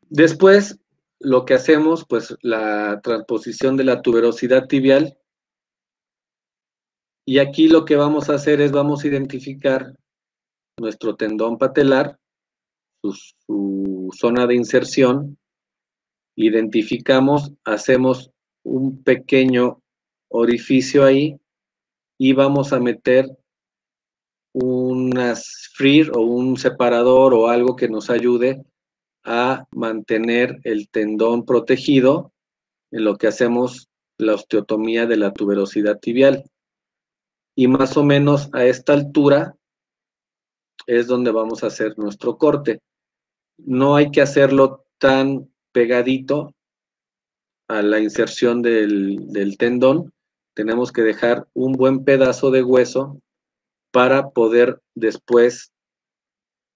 Después, lo que hacemos, pues la transposición de la tuberosidad tibial. Y aquí lo que vamos a hacer es, vamos a identificar nuestro tendón patelar, su zona de inserción, identificamos, hacemos un pequeño orificio ahí y vamos a meter unas FRIR o un separador o algo que nos ayude a mantener el tendón protegido en lo que hacemos la osteotomía de la tuberosidad tibial. Y más o menos a esta altura es donde vamos a hacer nuestro corte. No hay que hacerlo tan pegadito a la inserción del tendón. Tenemos que dejar un buen pedazo de hueso para poder después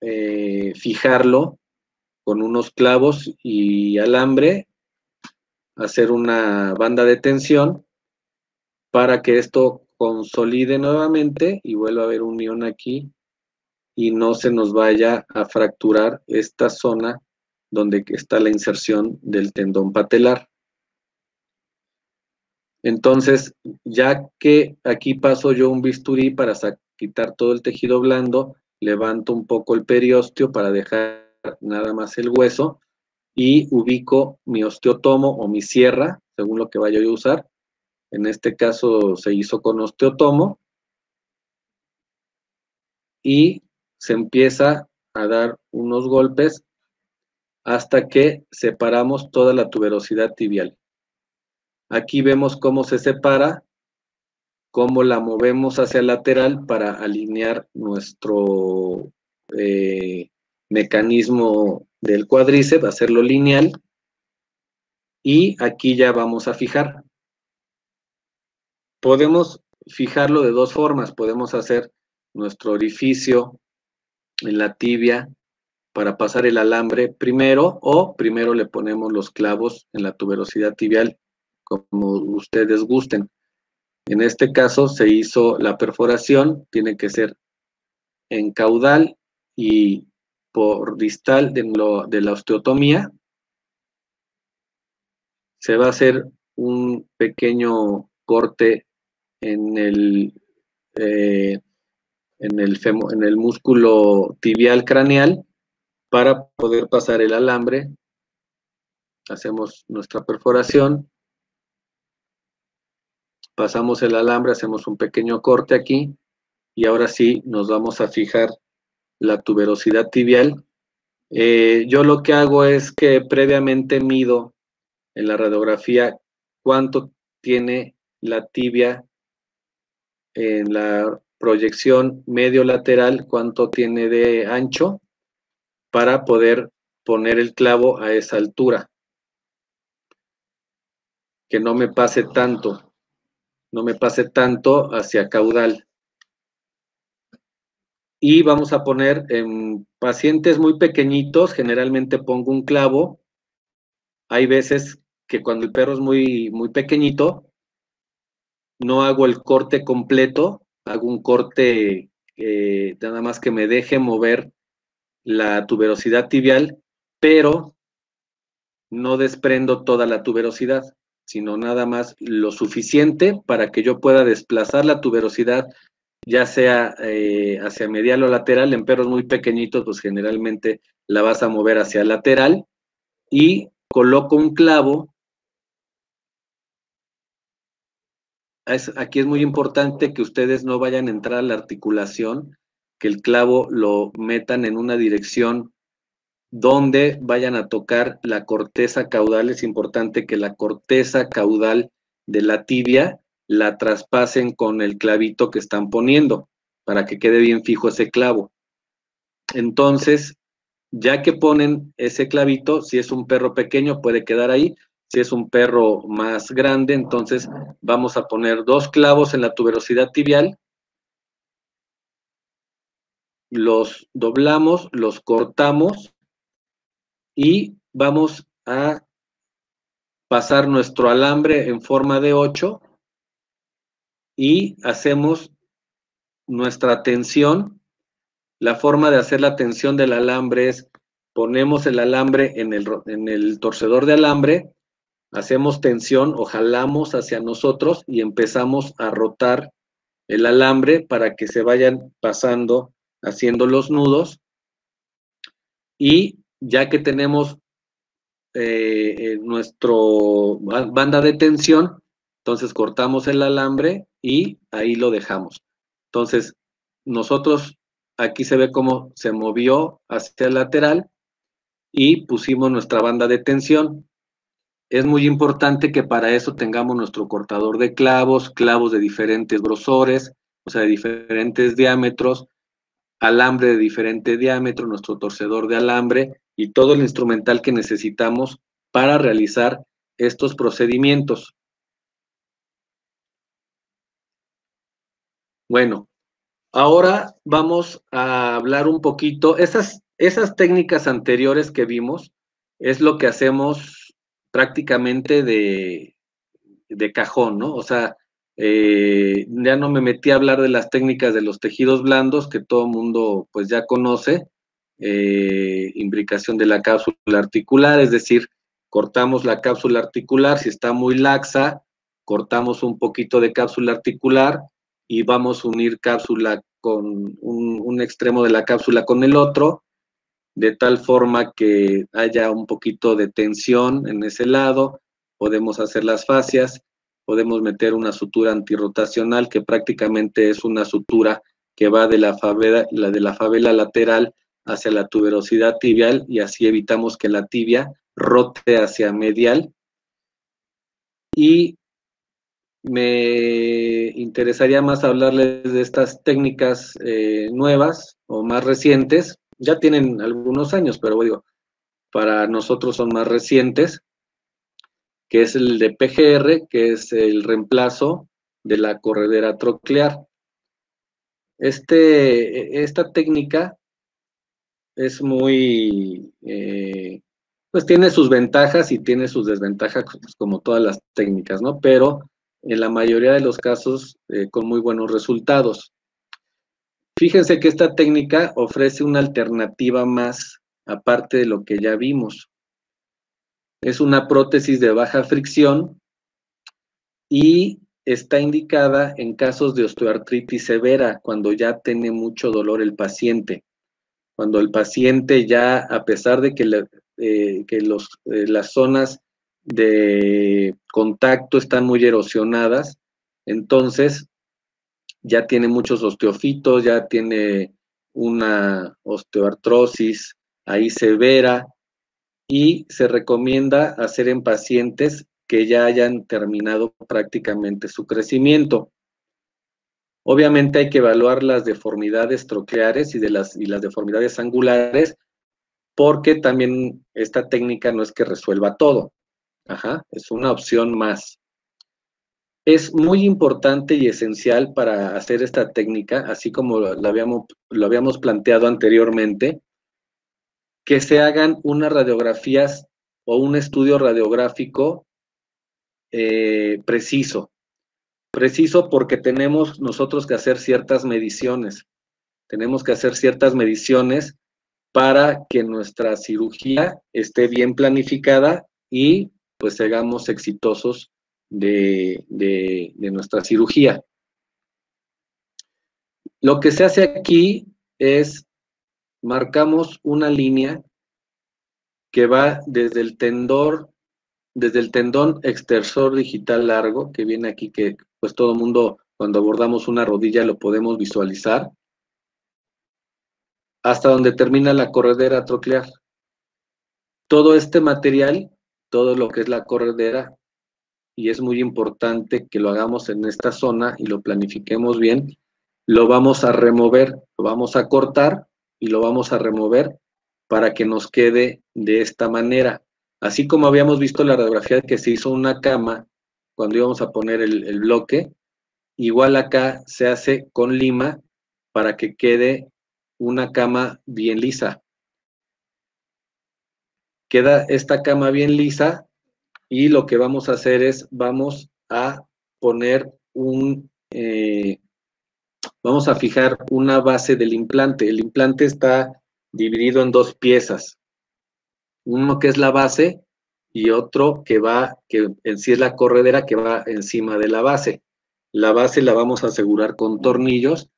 fijarlo con unos clavos y alambre, hacer una banda de tensión para que esto consolide nuevamente y vuelva a haber unión aquí y no se nos vaya a fracturar esta zona donde está la inserción del tendón patelar. Entonces, ya que aquí paso yo un bisturí para quitar todo el tejido blando, levanto un poco el periósteo para dejar nada más el hueso y ubico mi osteotomo o mi sierra, según lo que vaya yo a usar. En este caso se hizo con osteotomo y se empieza a dar unos golpes hasta que separamos toda la tuberosidad tibial. Aquí vemos cómo se separa, cómo la movemos hacia el lateral para alinear nuestro mecanismo del cuádriceps, hacerlo lineal. Y aquí ya vamos a fijar. Podemos fijarlo de dos formas. Podemos hacer nuestro orificio en la tibia para pasar el alambre primero, o primero le ponemos los clavos en la tuberosidad tibial, como ustedes gusten. En este caso se hizo la perforación, tiene que ser en caudal y por distal de la osteotomía. Se va a hacer un pequeño corte en el músculo tibial craneal para poder pasar el alambre. Hacemos nuestra perforación, pasamos el alambre, hacemos un pequeño corte aquí y ahora sí nos vamos a fijar la tuberosidad tibial. Yo lo que hago es que previamente mido en la radiografía cuánto tiene la tibia en la proyección medio lateral, cuánto tiene de ancho para poder poner el clavo a esa altura, que no me pase tanto hacia caudal. Y vamos a poner en pacientes muy pequeñitos, generalmente pongo un clavo. Hay veces que cuando el perro es muy, muy pequeñito, no hago el corte completo, hago un corte nada más que me deje mover la tuberosidad tibial, pero no desprendo toda la tuberosidad, sino nada más lo suficiente para que yo pueda desplazar la tuberosidad, ya sea hacia medial o lateral. En perros muy pequeñitos, pues generalmente la vas a mover hacia lateral y coloco un clavo. Aquí es muy importante que ustedes no vayan a entrar a la articulación, que el clavo lo metan en una dirección donde vayan a tocar la corteza caudal. Es importante que la corteza caudal de la tibia la traspasen con el clavito que están poniendo para que quede bien fijo ese clavo. Entonces, ya que ponen ese clavito, si es un perro pequeño puede quedar ahí. Si es un perro más grande, entonces vamos a poner 2 clavos en la tuberosidad tibial, los doblamos, los cortamos y vamos a pasar nuestro alambre en forma de 8 y hacemos nuestra tensión. La forma de hacer la tensión del alambre es, ponemos el alambre en el torcedor de alambre, hacemos tensión o jalamos hacia nosotros y empezamos a rotar el alambre para que se vayan pasando, haciendo los nudos, y ya que tenemos nuestro banda de tensión, entonces cortamos el alambre y ahí lo dejamos. Entonces, nosotros, aquí se ve cómo se movió hacia el lateral y pusimos nuestra banda de tensión. Es muy importante que para eso tengamos nuestro cortador de clavos, clavos de diferentes grosores, o sea, de diferentes diámetros, alambre de diferente diámetro, nuestro torcedor de alambre y todo el instrumental que necesitamos para realizar estos procedimientos. Bueno, ahora vamos a hablar un poquito, esas técnicas anteriores que vimos es lo que hacemos prácticamente de cajón, ¿no? O sea, ya no me metí a hablar de las técnicas de los tejidos blandos que todo el mundo pues ya conoce, imbricación de la cápsula articular, es decir, cortamos la cápsula articular, si está muy laxa, cortamos un poquito de cápsula articular y vamos a unir cápsula con un extremo de la cápsula con el otro, de tal forma que haya un poquito de tensión en ese lado. Podemos hacer las fascias, podemos meter una sutura antirrotacional, que prácticamente es una sutura que va de la fabela lateral hacia la tuberosidad tibial, y así evitamos que la tibia rote hacia medial. Y me interesaría más hablarles de estas técnicas nuevas o más recientes. Ya tienen algunos años, pero digo, para nosotros son más recientes, que es el de PGR, que es el reemplazo de la corredera troclear. Esta técnica es muy, pues tiene sus ventajas y tiene sus desventajas, pues, como todas las técnicas, ¿no? Pero en la mayoría de los casos con muy buenos resultados. Fíjense que esta técnica ofrece una alternativa más, aparte de lo que ya vimos. Es una prótesis de baja fricción y está indicada en casos de osteoartritis severa, cuando ya tiene mucho dolor el paciente. Cuando el paciente ya, a pesar de que, las zonas de contacto están muy erosionadas, entonces ya tiene muchos osteofitos, ya tiene una osteoartrosis ahí severa, y se recomienda hacer en pacientes que ya hayan terminado prácticamente su crecimiento. Obviamente hay que evaluar las deformidades troqueares y las deformidades angulares, porque también esta técnica no es que resuelva todo. Es una opción más. Es muy importante y esencial para hacer esta técnica, así como lo habíamos planteado anteriormente, que se hagan unas radiografías o un estudio radiográfico preciso. Preciso porque tenemos nosotros que hacer ciertas mediciones. Tenemos que hacer ciertas mediciones para que nuestra cirugía esté bien planificada y pues seamos exitosos de nuestra cirugía. Lo que se hace aquí es marcamos una línea que va desde el tendón extensor digital largo, que viene aquí, que pues todo el mundo cuando abordamos una rodilla lo podemos visualizar, hasta donde termina la corredera troclear. Todo este material, todo lo que es la corredera, y es muy importante que lo hagamos en esta zona y lo planifiquemos bien, lo vamos a remover, lo vamos a cortar y lo vamos a remover para que nos quede de esta manera. Así como habíamos visto la radiografía que se hizo una cama cuando íbamos a poner el bloque, igual acá se hace con lima para que quede una cama bien lisa. Queda esta cama bien lisa y lo que vamos a hacer es, vamos a poner un vamos a fijar una base del implante. El implante está dividido en dos piezas. Uno que es la base y otro que en sí es la corredera que va encima de la base. La base la vamos a asegurar con tornillos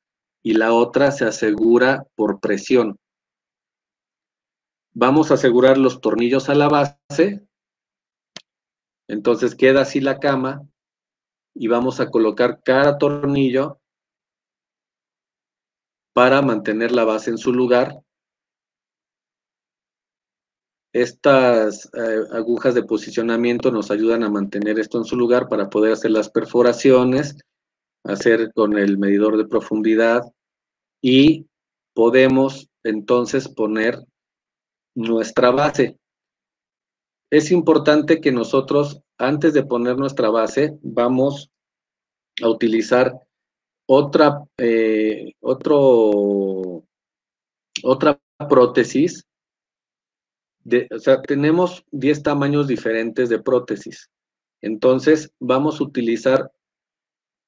y la otra se asegura por presión. Vamos a asegurar los tornillos a la base, entonces queda así la cama y vamos a colocar cada tornillo para mantener la base en su lugar. Estas agujas de posicionamiento nos ayudan a mantener esto en su lugar para poder hacer las perforaciones, hacer con el medidor de profundidad y podemos entonces poner nuestra base. Es importante que nosotros, antes de poner nuestra base, vamos a utilizar otra prótesis. O sea, tenemos 10 tamaños diferentes de prótesis. Entonces, vamos a utilizar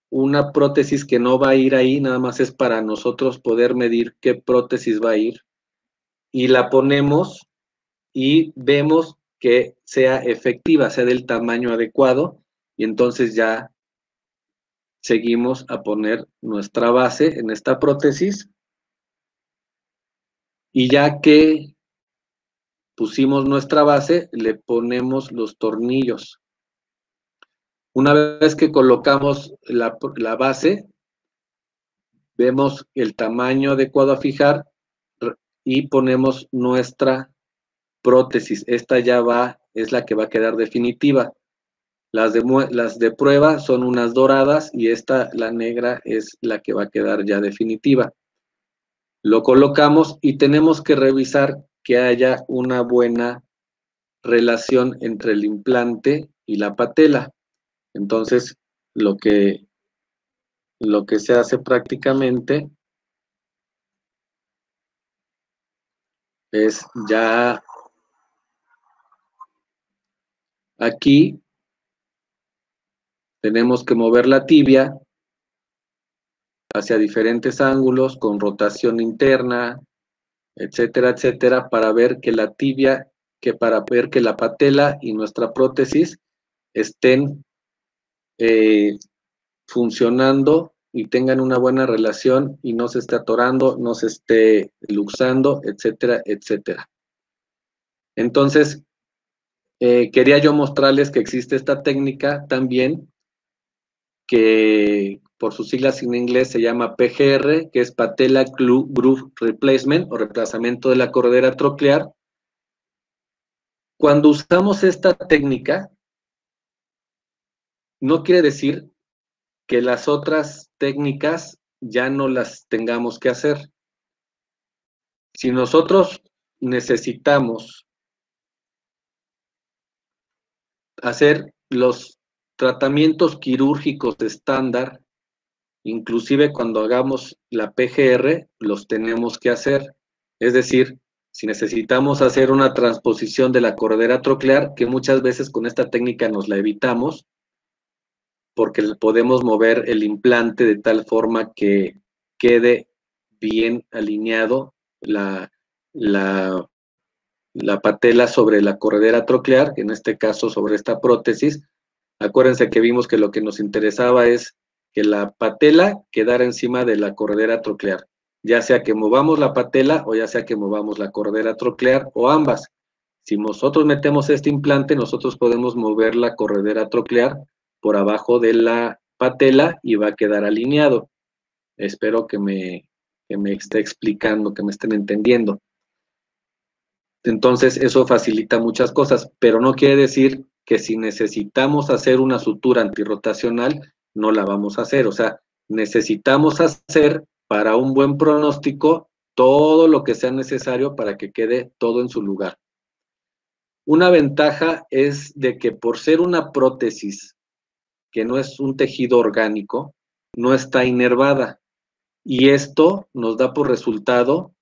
una prótesis que no va a ir ahí, nada más es para nosotros poder medir qué prótesis va a ir. Y la ponemos y vemos que sea efectiva, sea del tamaño adecuado, y entonces ya seguimos a poner nuestra base en esta prótesis. Y ya que pusimos nuestra base, le ponemos los tornillos. Una vez que colocamos la base, vemos el tamaño adecuado a fijar y ponemos nuestra prótesis. Esta ya es la que va a quedar definitiva. Las de prueba son unas doradas y esta, la negra, es la que va a quedar ya definitiva. Lo colocamos y tenemos que revisar que haya una buena relación entre el implante y la patela. Entonces, lo que se hace prácticamente es ya aquí tenemos que mover la tibia hacia diferentes ángulos con rotación interna, etcétera, etcétera, para ver que la tibia, para ver que la patela y nuestra prótesis estén funcionando y tengan una buena relación y no se esté atorando, no se esté luxando, etcétera, etcétera. Entonces, quería yo mostrarles que existe esta técnica también, que por sus siglas en inglés se llama PGR, que es Patella Groove Replacement o reemplazamiento de la corredera troclear. Cuando usamos esta técnica, no quiere decir que las otras técnicas ya no las tengamos que hacer. Si nosotros necesitamos hacer los tratamientos quirúrgicos estándar, inclusive cuando hagamos la PGR, los tenemos que hacer. Es decir, si necesitamos hacer una transposición de la corredera troclear, que muchas veces con esta técnica nos la evitamos, porque podemos mover el implante de tal forma que quede bien alineado la patela sobre la corredera troclear, en este caso sobre esta prótesis. Acuérdense que vimos que lo que nos interesaba es que la patela quedara encima de la corredera troclear, ya sea que movamos la patela o ya sea que movamos la corredera troclear o ambas. Si nosotros metemos este implante, nosotros podemos mover la corredera troclear por abajo de la patela y va a quedar alineado. Espero que me esté explicando, que me estén entendiendo. Entonces, eso facilita muchas cosas, pero no quiere decir que si necesitamos hacer una sutura antirrotacional, no la vamos a hacer. O sea, necesitamos hacer para un buen pronóstico todo lo que sea necesario para que quede todo en su lugar. Una ventaja es de que por ser una prótesis que no es un tejido orgánico, no está inervada. Y esto nos da por resultado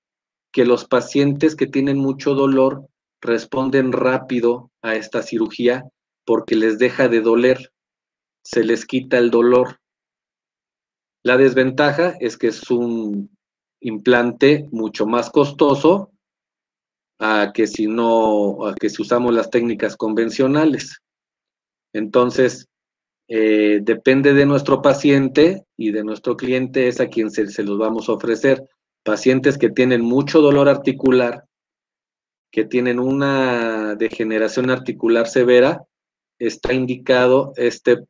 que los pacientes que tienen mucho dolor responden rápido a esta cirugía porque les deja de doler, se les quita el dolor. La desventaja es que es un implante mucho más costoso a que si usamos las técnicas convencionales. Entonces, depende de nuestro paciente y de nuestro cliente, es a quien se los vamos a ofrecer. Pacientes que tienen mucho dolor articular, que tienen una degeneración articular severa, está indicado este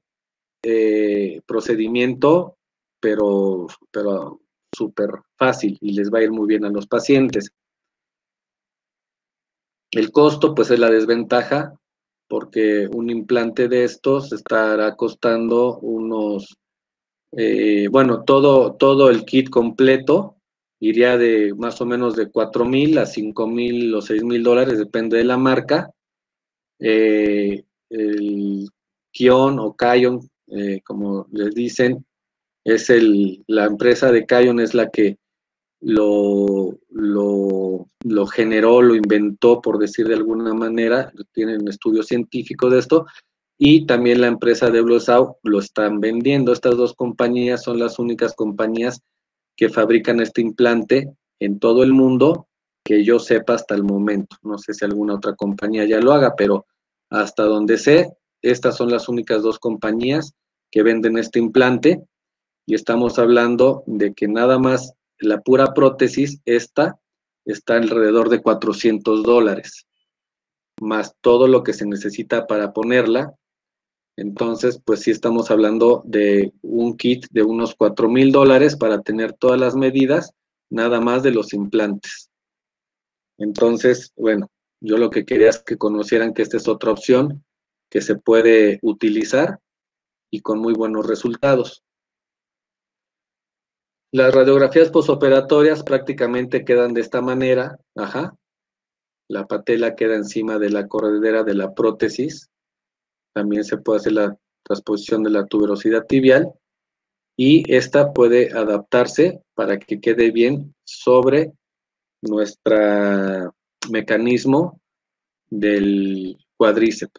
procedimiento, pero súper fácil y les va a ir muy bien a los pacientes. El costo, pues es la desventaja, porque un implante de estos estará costando unos, bueno, todo el kit completo iría de más o menos de 4,000 a 5,000 o 6,000 dólares, depende de la marca. El Kion o Kion, como les dicen, la empresa de Kion es la que lo generó, lo inventó, por decir de alguna manera, tienen estudios científicos de esto, y también la empresa de Blosau lo están vendiendo. Estas dos compañías son las únicas compañías que fabrican este implante en todo el mundo, que yo sepa hasta el momento. No sé si alguna otra compañía ya lo haga, pero hasta donde sé, estas son las únicas dos compañías que venden este implante, y estamos hablando de que nada más la pura prótesis, esta, está alrededor de 400 dólares, más todo lo que se necesita para ponerla. Entonces, pues sí estamos hablando de un kit de unos 4,000 dólares para tener todas las medidas, nada más de los implantes. Entonces, bueno, yo lo que quería es que conocieran que esta es otra opción que se puede utilizar y con muy buenos resultados. Las radiografías posoperatorias prácticamente quedan de esta manera, ajá. La patela queda encima de la corredera de la prótesis. También se puede hacer la transposición de la tuberosidad tibial, y esta puede adaptarse para que quede bien sobre nuestro mecanismo del cuádriceps.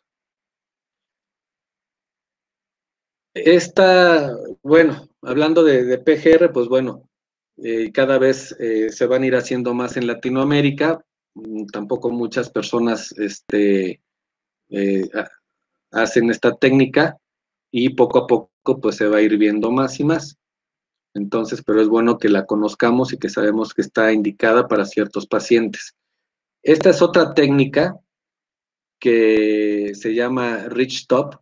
Bueno, hablando de PGR, pues bueno, cada vez se van a ir haciendo más en Latinoamérica. Tampoco muchas personas hacen esta técnica, y poco a poco pues se va a ir viendo más y más. Entonces, pero es bueno que la conozcamos y que sabemos que está indicada para ciertos pacientes. Esta es otra técnica que se llama Ridge Top.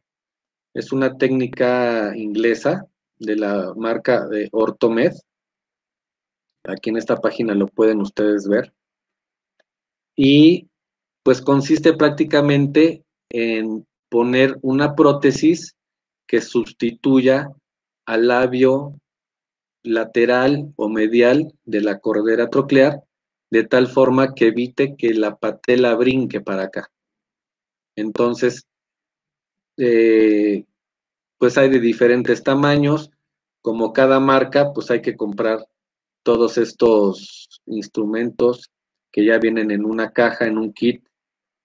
Es una técnica inglesa de la marca de Orthomed. Aquí en esta página lo pueden ustedes ver. Y pues consiste prácticamente en poner una prótesis que sustituya al labio lateral o medial de la cordera troclear, de tal forma que evite que la patela brinque para acá. Entonces, pues hay de diferentes tamaños. Como cada marca, pues hay que comprar todos estos instrumentos que ya vienen en una caja, en un kit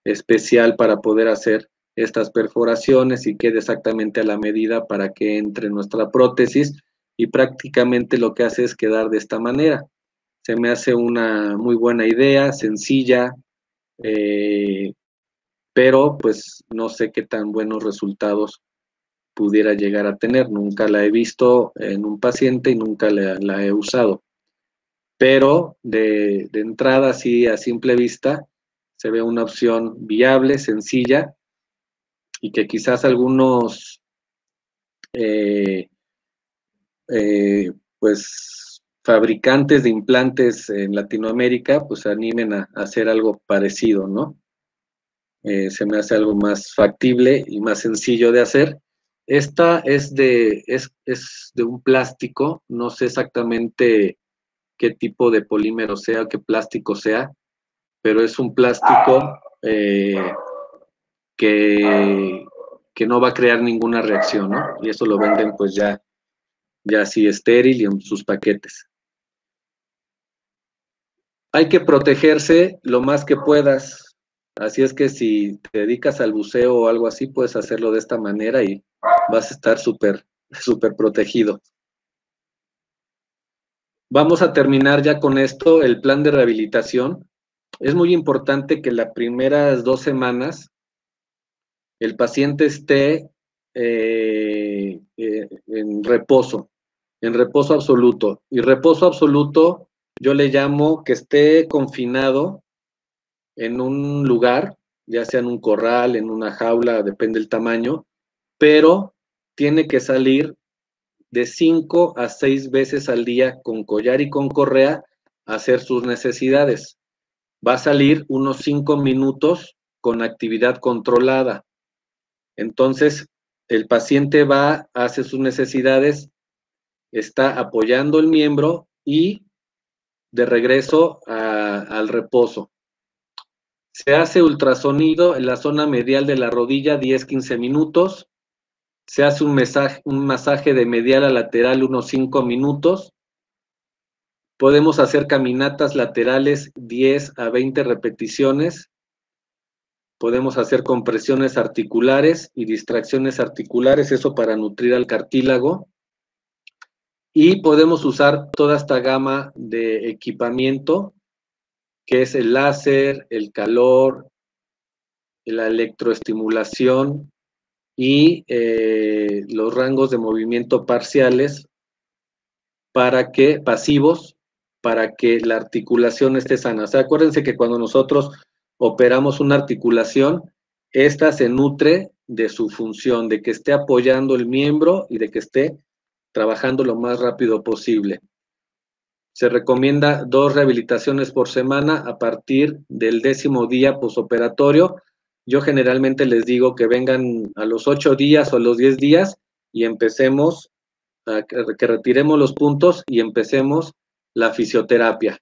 especial para poder hacer estas perforaciones y quede exactamente a la medida para que entre nuestra prótesis, y prácticamente lo que hace es quedar de esta manera. Se me hace una muy buena idea, sencilla, pero pues no sé qué tan buenos resultados pudiera llegar a tener. Nunca la he visto en un paciente y nunca la he usado. Pero de entrada, así a simple vista, se ve una opción viable, sencilla, y que quizás algunos pues fabricantes de implantes en Latinoamérica pues se animen a hacer algo parecido, ¿no? Se me hace algo más factible y más sencillo de hacer. Esta es de un plástico, no sé exactamente qué tipo de polímero sea, qué plástico sea, pero es un plástico que no va a crear ninguna reacción, ¿no? Y eso lo venden pues ya así estéril y en sus paquetes. Hay que protegerse lo más que puedas, así es que si te dedicas al buceo o algo así, puedes hacerlo de esta manera y vas a estar súper protegido. Vamos a terminar ya con esto, el plan de rehabilitación. Es muy importante que las primeras 2 semanas el paciente esté en reposo absoluto. Y reposo absoluto yo le llamo que esté confinado en un lugar, ya sea en un corral, en una jaula, depende del tamaño, pero tiene que salir de 5 a 6 veces al día con collar y con correa a hacer sus necesidades. Va a salir unos 5 minutos con actividad controlada. Entonces, el paciente va, hace sus necesidades, está apoyando el miembro y de regreso al reposo. Se hace ultrasonido en la zona medial de la rodilla 10-15 minutos. Se hace un masaje de medial a lateral unos 5 minutos. Podemos hacer caminatas laterales 10 a 20 repeticiones. Podemos hacer compresiones articulares y distracciones articulares, eso para nutrir al cartílago. Y podemos usar toda esta gama de equipamiento, que es el láser, el calor, la electroestimulación y los rangos de movimiento parciales pasivos, para que la articulación esté sana. O sea, acuérdense que cuando nosotros operamos una articulación, esta se nutre de su función, de que esté apoyando el miembro y de que esté trabajando lo más rápido posible. Se recomienda 2 rehabilitaciones por semana a partir del 10º día posoperatorio. Yo generalmente les digo que vengan a los 8 días o a los 10 días y empecemos, que retiremos los puntos y empecemos la fisioterapia.